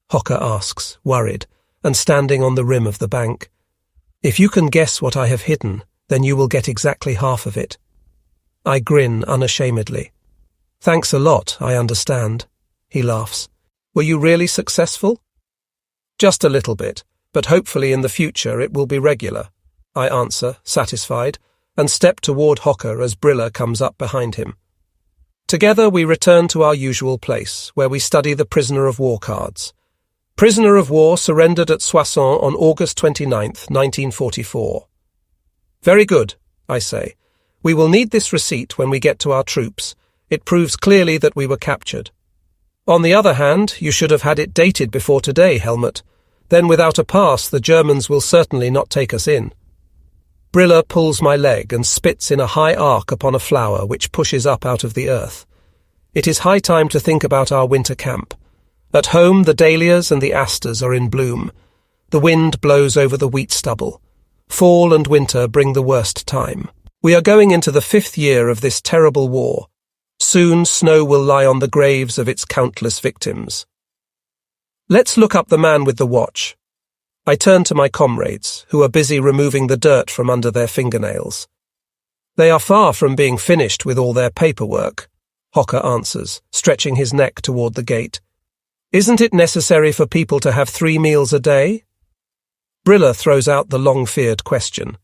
Hocker asks, worried, and standing on the rim of the bank. "If you can guess what I have hidden, then you will get exactly half of it." I grin unashamedly. "Thanks a lot, I understand." He laughs. "Were you really successful?" "Just a little bit, but hopefully in the future it will be regular," I answer, satisfied, and step toward Hocker as Brilla comes up behind him. Together we return to our usual place, where we study the prisoner of war cards. Prisoner of war surrendered at Soissons on August 29th, 1944. "Very good," I say. "We will need this receipt when we get to our troops. It proves clearly that we were captured. On the other hand, you should have had it dated before today, Helmut. Then without a pass, the Germans will certainly not take us in." Brilla pulls my leg and spits in a high arc upon a flower which pushes up out of the earth. It is high time to think about our winter camp. At home, the dahlias and the asters are in bloom. The wind blows over the wheat stubble. Fall and winter bring the worst time. We are going into the 5th year of this terrible war. Soon snow will lie on the graves of its countless victims. Let's look up the man with the watch. I turn to my comrades, who are busy removing the dirt from under their fingernails. "They are far from being finished with all their paperwork," Hocker answers, stretching his neck toward the gate. "Isn't it necessary for people to have 3 meals a day?" Brilla throws out the long-feared question.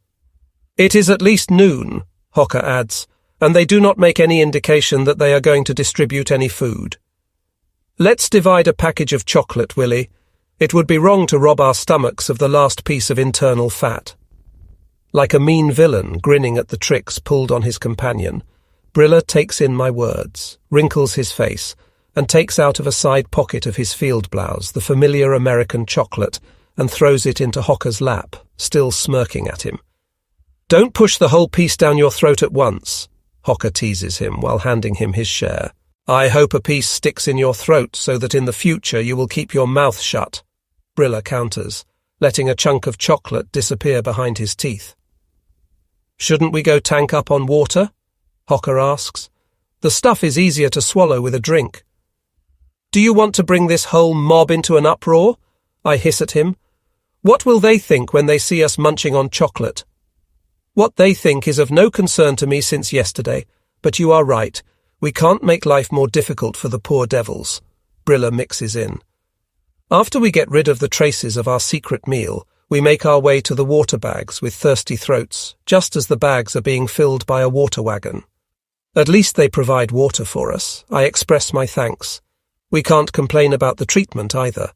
"It is at least noon," Hocker adds, "and they do not make any indication that they are going to distribute any food. Let's divide a package of chocolate, Willie. It would be wrong to rob our stomachs of the last piece of internal fat." Like a mean villain grinning at the tricks pulled on his companion, Brilla takes in my words, wrinkles his face, and takes out of a side pocket of his field blouse the familiar American chocolate and throws it into Hocker's lap, still smirking at him. "Don't push the whole piece down your throat at once," Hocker teases him while handing him his share. "I hope a piece sticks in your throat so that in the future you will keep your mouth shut," Brilla counters, letting a chunk of chocolate disappear behind his teeth. "Shouldn't we go tank up on water?" Hocker asks. "The stuff is easier to swallow with a drink." "Do you want to bring this whole mob into an uproar?" I hiss at him. "What will they think when they see us munching on chocolate?" "What they think is of no concern to me since yesterday, but you are right. We can't make life more difficult for the poor devils," Brilla mixes in. After we get rid of the traces of our secret meal, we make our way to the water bags with thirsty throats, just as the bags are being filled by a water wagon. At least they provide water for us. I express my thanks. We can't complain about the treatment either.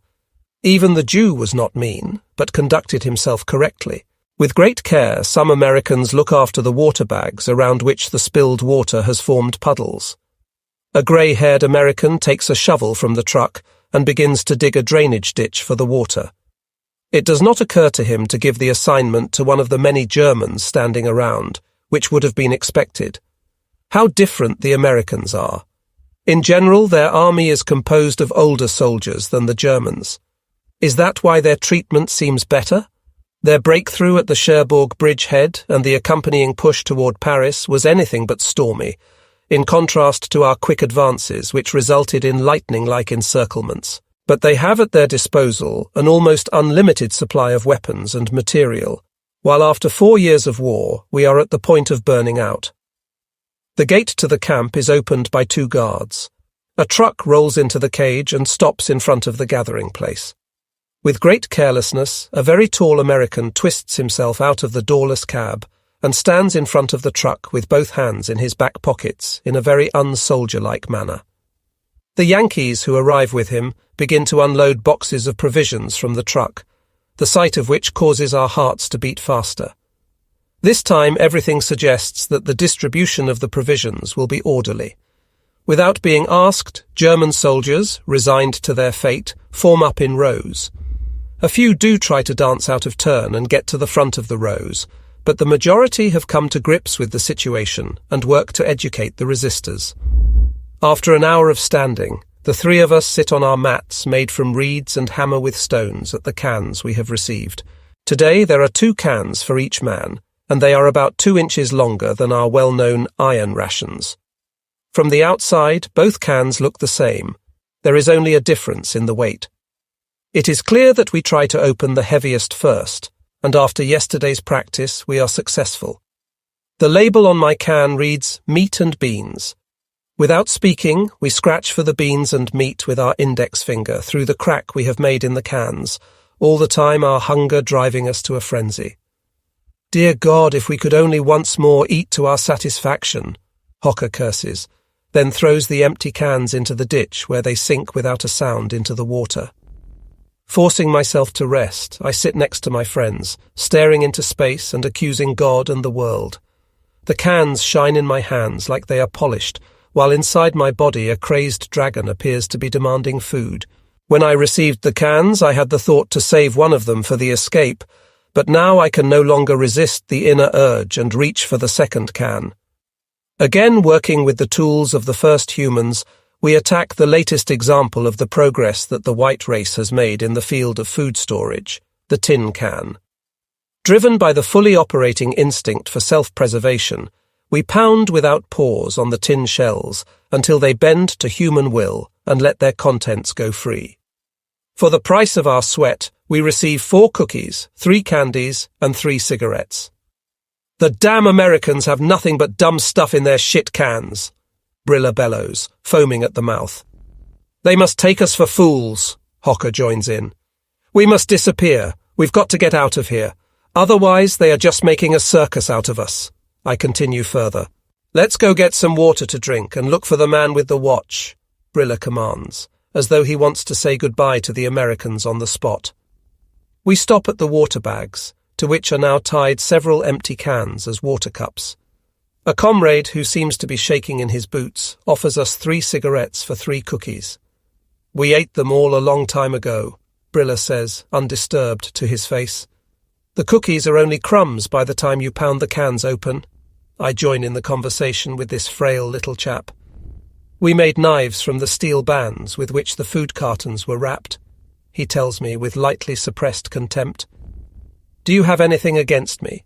Even the Jew was not mean, but conducted himself correctly. With great care, some Americans look after the water bags around which the spilled water has formed puddles. A grey-haired American takes a shovel from the truck and begins to dig a drainage ditch for the water. It does not occur to him to give the assignment to one of the many Germans standing around, which would have been expected. How different the Americans are. In general, their army is composed of older soldiers than the Germans. Is that why their treatment seems better? Their breakthrough at the Cherbourg bridgehead and the accompanying push toward Paris was anything but stormy, in contrast to our quick advances, which resulted in lightning-like encirclements. But they have at their disposal an almost unlimited supply of weapons and material, while after 4 years of war, we are at the point of burning out. The gate to the camp is opened by 2 guards. A truck rolls into the cage and stops in front of the gathering place. With great carelessness, a very tall American twists himself out of the doorless cab and stands in front of the truck with both hands in his back pockets in a very unsoldier-like manner. The Yankees who arrive with him begin to unload boxes of provisions from the truck, the sight of which causes our hearts to beat faster. This time everything suggests that the distribution of the provisions will be orderly. Without being asked, German soldiers, resigned to their fate, form up in rows. A few do try to dance out of turn and get to the front of the rows, but the majority have come to grips with the situation and work to educate the resistors. After an hour of standing, the 3 of us sit on our mats made from reeds and hammer with stones at the cans we have received. Today there are 2 cans for each man, and they are about 2 inches longer than our well-known iron rations. From the outside, both cans look the same. There is only a difference in the weight. It is clear that we try to open the heaviest first, and after yesterday's practice we are successful. The label on my can reads meat and beans. Without speaking, we scratch for the beans and meat with our index finger through the crack we have made in the cans, all the time our hunger driving us to a frenzy. Dear God, if we could only once more eat to our satisfaction, Hocker curses, then throws the empty cans into the ditch where they sink without a sound into the water. Forcing myself to rest, I sit next to my friends, staring into space and accusing God and the world. The cans shine in my hands like they are polished, while inside my body a crazed dragon appears to be demanding food. When I received the cans, I had the thought to save one of them for the escape, but now I can no longer resist the inner urge and reach for the second can. Again working with the tools of the first humans, we attack the latest example of the progress that the white race has made in the field of food storage, the tin can. Driven by the fully operating instinct for self-preservation, we pound without pause on the tin shells until they bend to human will and let their contents go free. For the price of our sweat, we receive 4 cookies, 3 candies, and 3 cigarettes. The damn Americans have nothing but dumb stuff in their shit cans, Brilla bellows, foaming at the mouth. They must take us for fools, Hocker joins in. We must disappear. We've got to get out of here. Otherwise, they are just making a circus out of us. I continue further. Let's go get some water to drink and look for the man with the watch, Brilla commands, as though he wants to say goodbye to the Americans on the spot. We stop at the water bags, to which are now tied several empty cans as water cups. A comrade who seems to be shaking in his boots offers us 3 cigarettes for 3 cookies. We ate them all a long time ago, Brilla says, undisturbed to his face. The cookies are only crumbs by the time you pound the cans open. I join in the conversation with this frail little chap. We made knives from the steel bands with which the food cartons were wrapped, he tells me with lightly suppressed contempt. Do you have anything against me?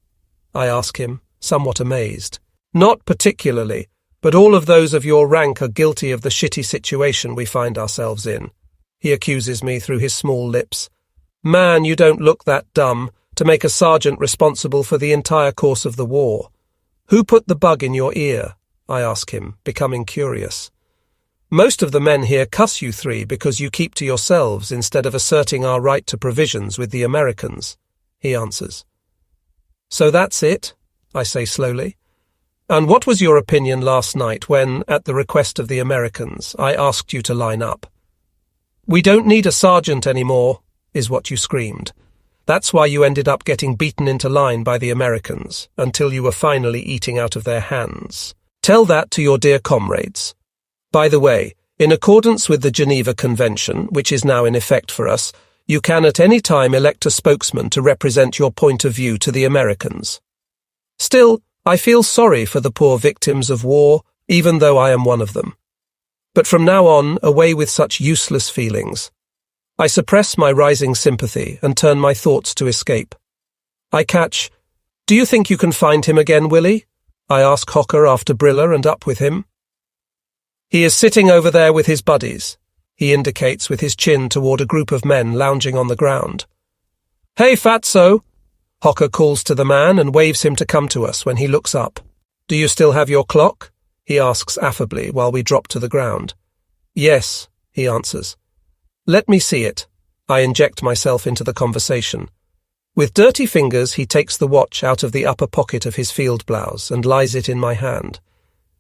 I ask him, somewhat amazed. Not particularly, but all of those of your rank are guilty of the shitty situation we find ourselves in, he accuses me through his small lips. Man, you don't look that dumb to make a sergeant responsible for the entire course of the war. Who put the bug in your ear? I ask him, becoming curious. Most of the men here cuss you 3 because you keep to yourselves instead of asserting our right to provisions with the Americans, he answers. So that's it, I say slowly. And what was your opinion last night when, at the request of the Americans, I asked you to line up? We don't need a sergeant anymore, is what you screamed. That's why you ended up getting beaten into line by the Americans, until you were finally eating out of their hands. Tell that to your dear comrades. By the way, in accordance with the Geneva Convention, which is now in effect for us, you can at any time elect a spokesman to represent your point of view to the Americans. Still, I feel sorry for the poor victims of war, even though I am one of them. But from now on, away with such useless feelings. I suppress my rising sympathy and turn my thoughts to escape. I catch, "Do you think you can find him again, Willie?" I ask Hocker after Brilla and up with him. "He is sitting over there with his buddies," he indicates with his chin toward a group of men lounging on the ground. "Hey, Fatso!" Hocker calls to the man and waves him to come to us when he looks up. "Do you still have your clock?" he asks affably while we drop to the ground. "Yes," he answers. "Let me see it." I inject myself into the conversation. With dirty fingers, he takes the watch out of the upper pocket of his field blouse and lies it in my hand.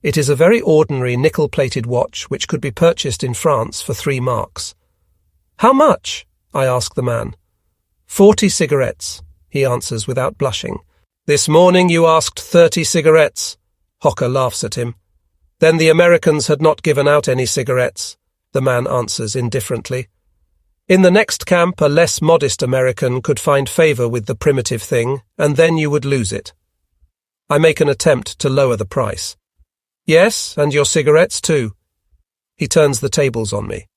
It is a very ordinary nickel-plated watch which could be purchased in France for 3 marks. "How much?" I ask the man. 40 cigarettes, he answers without blushing. "This morning you asked 30 cigarettes." Hocker laughs at him. "Then the Americans had not given out any cigarettes," the man answers indifferently. "In the next camp, a less modest American could find favor with the primitive thing, and then you would lose it." I make an attempt to lower the price. "Yes, and your cigarettes too." He turns the tables on me.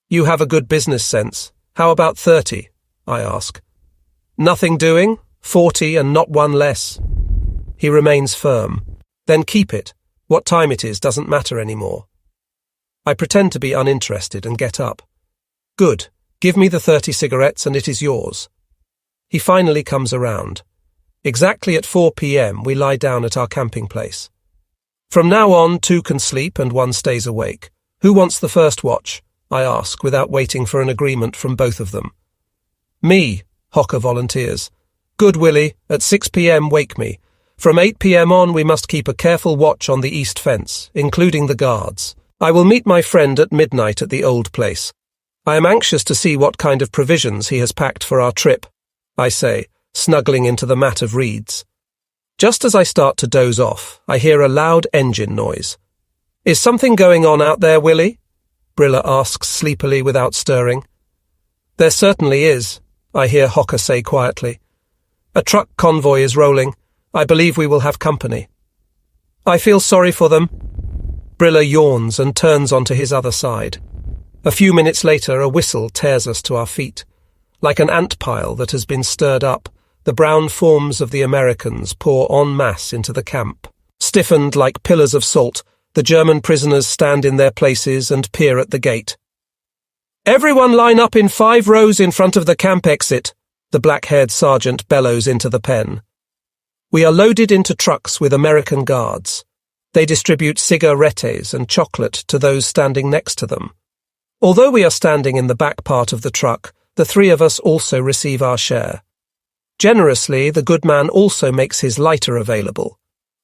"You have a good business sense. How about 30? I ask. "Nothing doing? 40 and not one less." He remains firm. "Then keep it. What time it is doesn't matter anymore." I pretend to be uninterested and get up. "Good. Give me the 30 cigarettes and it is yours." He finally comes around. Exactly at 4 p.m. we lie down at our camping place. From now on, 2 can sleep and 1 stays awake. Who wants the first watch? I ask, without waiting for an agreement from both of them. "Me," Hocker volunteers. "Good, Willie. At 6 p.m. wake me. From 8 p.m. on we must keep a careful watch on the east fence, including the guards. I will meet my friend at midnight at the old place. I am anxious to see what kind of provisions he has packed for our trip," I say, snuggling into the mat of reeds. Just as I start to doze off, I hear a loud engine noise. "Is something going on out there, Willie?" Brilla asks sleepily without stirring. "There certainly is," I hear Hocker say quietly. "A truck convoy is rolling. I believe we will have company." "I feel sorry for them." Brilla yawns and turns onto his other side. A few minutes later, a whistle tears us to our feet. Like an ant pile that has been stirred up, the brown forms of the Americans pour en masse into the camp. Stiffened like pillars of salt, the German prisoners stand in their places and peer at the gate. "Everyone line up in 5 rows in front of the camp exit," the black-haired sergeant bellows into the pen. We are loaded into trucks with American guards. They distribute cigarettes and chocolate to those standing next to them. Although we are standing in the back part of the truck, the 3 of us also receive our share. Generously, the good man also makes his lighter available.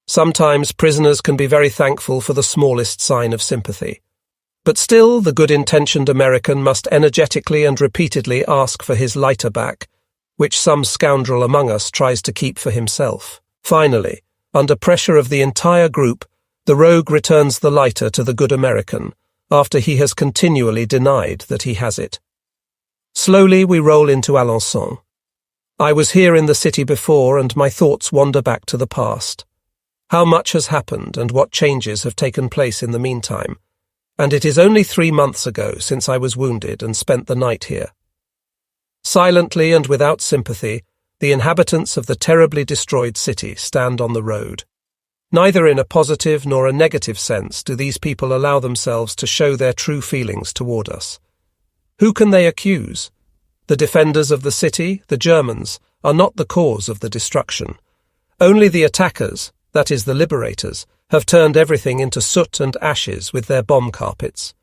Sometimes prisoners can be very thankful for the smallest sign of sympathy. But still, the good-intentioned American must energetically and repeatedly ask for his lighter back, which some scoundrel among us tries to keep for himself. Finally, under pressure of the entire group, the rogue returns the lighter to the good American, after he has continually denied that he has it. Slowly we roll into Alençon. I was here in the city before, and my thoughts wander back to the past. How much has happened and what changes have taken place in the meantime, and it is only 3 months ago since I was wounded and spent the night here. Silently and without sympathy, the inhabitants of the terribly destroyed city stand on the road. Neither in a positive nor a negative sense do these people allow themselves to show their true feelings toward us. Who can they accuse? The defenders of the city, the Germans, are not the cause of the destruction. Only the attackers, that is the liberators, have turned everything into soot and ashes with their bomb carpets.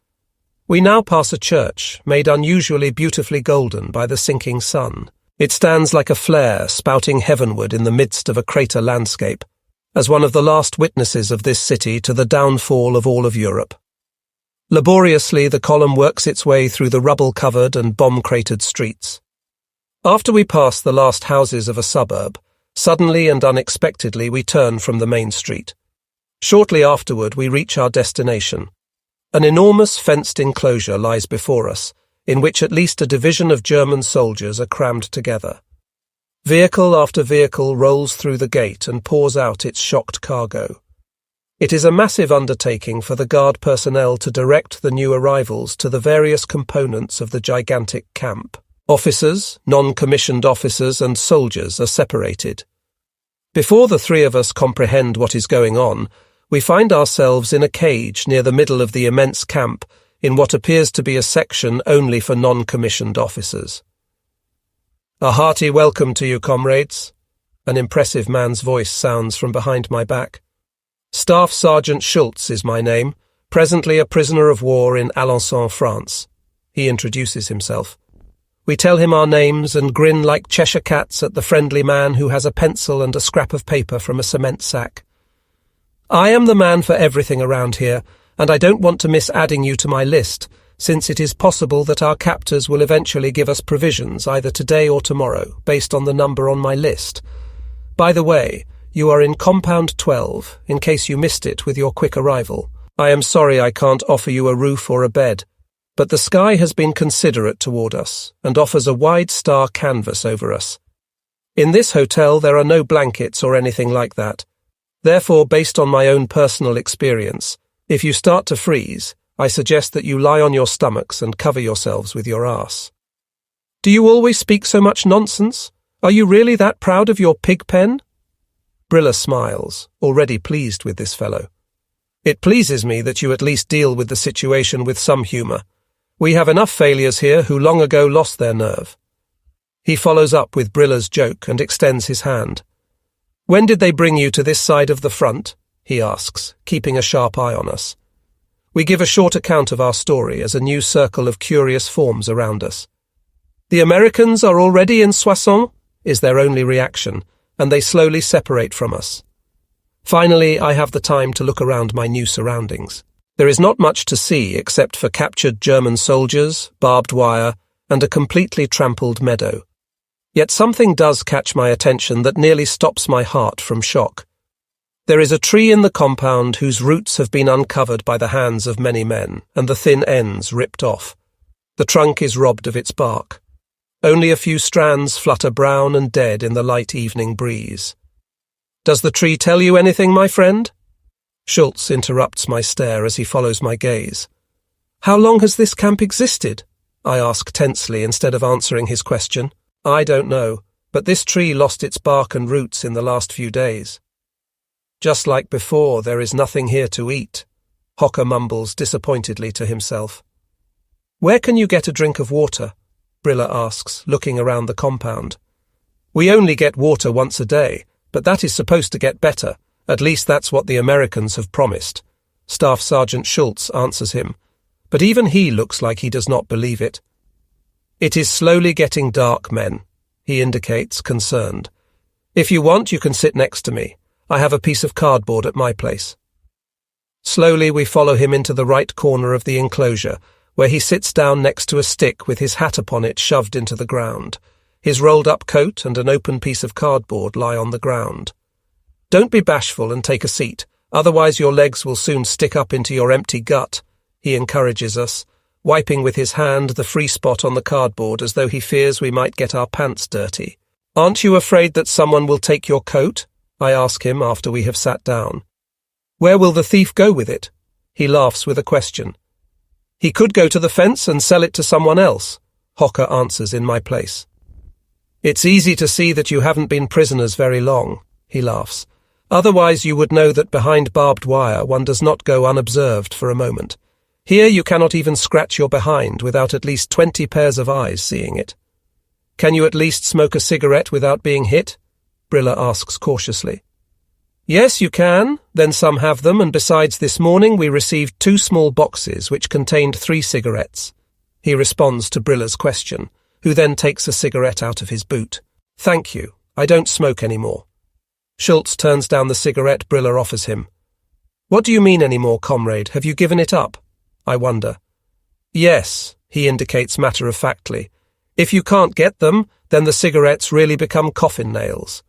We now pass a church, made unusually beautifully golden by the sinking sun. It stands like a flare spouting heavenward in the midst of a crater landscape, as one of the last witnesses of this city to the downfall of all of Europe. Laboriously, the column works its way through the rubble-covered and bomb-cratered streets. After we pass the last houses of a suburb, suddenly and unexpectedly we turn from the main street. Shortly afterward, we reach our destination. An enormous fenced enclosure lies before us, in which at least a division of German soldiers are crammed together. Vehicle after vehicle rolls through the gate and pours out its shocked cargo. It is a massive undertaking for the guard personnel to direct the new arrivals to the various components of the gigantic camp. Officers, non-commissioned officers, and soldiers are separated. Before the three of us comprehend what is going on, we find ourselves in a cage near the middle of the immense camp in what appears to be a section only for non-commissioned officers. "A hearty welcome to you, comrades," an impressive man's voice sounds from behind my back. "Staff Sergeant Schultz is my name, presently a prisoner of war in Alençon, France." He introduces himself. We tell him our names and grin like Cheshire cats at the friendly man who has a pencil and a scrap of paper from a cement sack. "I am the man for everything around here, and I don't want to miss adding you to my list, since it is possible that our captors will eventually give us provisions either today or tomorrow, based on the number on my list. By the way, you are in Compound 12, in case you missed it with your quick arrival. I am sorry I can't offer you a roof or a bed, but the sky has been considerate toward us and offers a wide star canvas over us. In this hotel there are no blankets or anything like that. Therefore, based on my own personal experience, if you start to freeze, I suggest that you lie on your stomachs and cover yourselves with your arse." "Do you always speak so much nonsense? Are you really that proud of your pig pen?" Brilla smiles, already pleased with this fellow. "It pleases me that you at least deal with the situation with some humour. We have enough failures here who long ago lost their nerve." He follows up with Brilla's joke and extends his hand. "When did they bring you to this side of the front?" he asks, keeping a sharp eye on us. We give a short account of our story as a new circle of curious forms around us. "The Americans are already in Soissons," is their only reaction, and they slowly separate from us. Finally, I have the time to look around my new surroundings. There is not much to see except for captured German soldiers, barbed wire, and a completely trampled meadow. Yet something does catch my attention that nearly stops my heart from shock. There is a tree in the compound whose roots have been uncovered by the hands of many men, and the thin ends ripped off. The trunk is robbed of its bark. Only a few strands flutter brown and dead in the light evening breeze. "Does the tree tell you anything, my friend?" Schultz interrupts my stare as he follows my gaze. "How long has this camp existed?" I ask tensely instead of answering his question. "I don't know, but this tree lost its bark and roots in the last few days." "Just like before, there is nothing here to eat," Hocker mumbles disappointedly to himself. "Where can you get a drink of water?" Brilla asks, looking around the compound. "We only get water once a day, but that is supposed to get better. At least that's what the Americans have promised." Staff Sergeant Schultz answers him, but even he looks like he does not believe it. "It is slowly getting dark, men," he indicates, concerned. "If you want, you can sit next to me. I have a piece of cardboard at my place." Slowly we follow him into the right corner of the enclosure, where he sits down next to a stick with his hat upon it shoved into the ground. His rolled-up coat and an open piece of cardboard lie on the ground. "Don't be bashful and take a seat, otherwise your legs will soon stick up into your empty gut," he encourages us, wiping with his hand the free spot on the cardboard as though he fears we might get our pants dirty. "Aren't you afraid that someone will take your coat?" I ask him after we have sat down. "Where will the thief go with it?" He laughs with a question. "He could go to the fence and sell it to someone else," Hocker answers in my place. "It's easy to see that you haven't been prisoners very long," he laughs. "Otherwise you would know that behind barbed wire one does not go unobserved for a moment. Here you cannot even scratch your behind without at least 20 pairs of eyes seeing it." "Can you at least smoke a cigarette without being hit?" Brilla asks cautiously. "Yes, you can. Then some have them, and besides this morning we received 2 small boxes which contained 3 cigarettes. He responds to Brilla's question, who then takes a cigarette out of his boot. "Thank you. I don't smoke anymore." Schultz turns down the cigarette Brilla offers him. "What do you mean anymore, comrade? Have you given it up?" I wonder. "Yes," he indicates matter-of-factly. "If you can't get them, then the cigarettes really become coffin nails.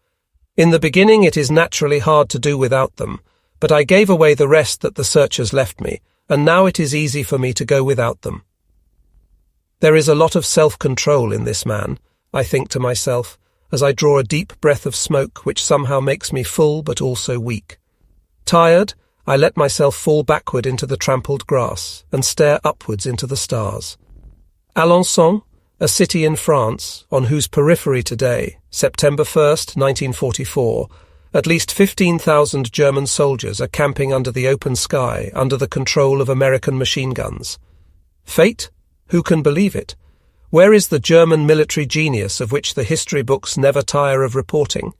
In the beginning it is naturally hard to do without them, but I gave away the rest that the searchers left me, and now it is easy for me to go without them." There is a lot of self-control in this man, I think to myself, as I draw a deep breath of smoke which somehow makes me full but also weak. Tired, I let myself fall backward into the trampled grass and stare upwards into the stars. Alençon, a city in France on whose periphery today, September 1st, 1944, at least 15,000 German soldiers are camping under the open sky under the control of American machine guns. Fate? Who can believe it? Where is the German military genius of which the history books never tire of reporting?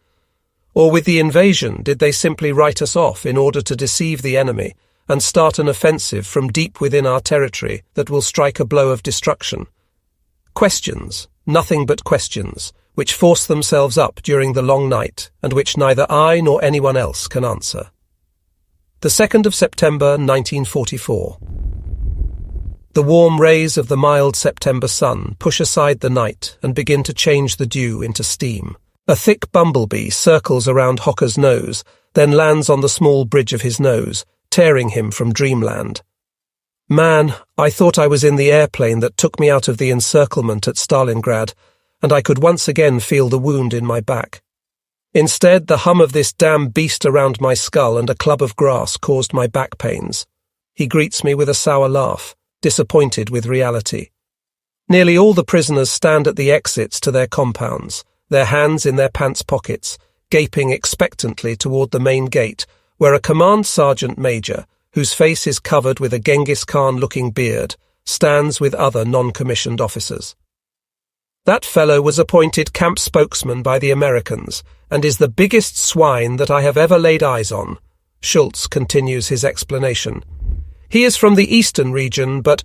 Or with the invasion, did they simply write us off in order to deceive the enemy and start an offensive from deep within our territory that will strike a blow of destruction? Questions, nothing but questions, which force themselves up during the long night and which neither I nor anyone else can answer. The 2nd of September, 1944. The warm rays of the mild September sun push aside the night and begin to change the dew into steam. A thick bumblebee circles around Hocker's nose, then lands on the small bridge of his nose, tearing him from dreamland. Man, I thought I was in the airplane that took me out of the encirclement at Stalingrad, and I could once again feel the wound in my back. Instead, the hum of this damn beast around my skull and a club of grass caused my back pains. He greets me with a sour laugh, disappointed with reality. Nearly all the prisoners stand at the exits to their compounds, their hands in their pants pockets, gaping expectantly toward the main gate, where a command sergeant major, whose face is covered with a Genghis Khan-looking beard, stands with other non-commissioned officers. That fellow was appointed camp spokesman by the Americans and is the biggest swine that I have ever laid eyes on. Schultz continues his explanation. He is from the eastern region, but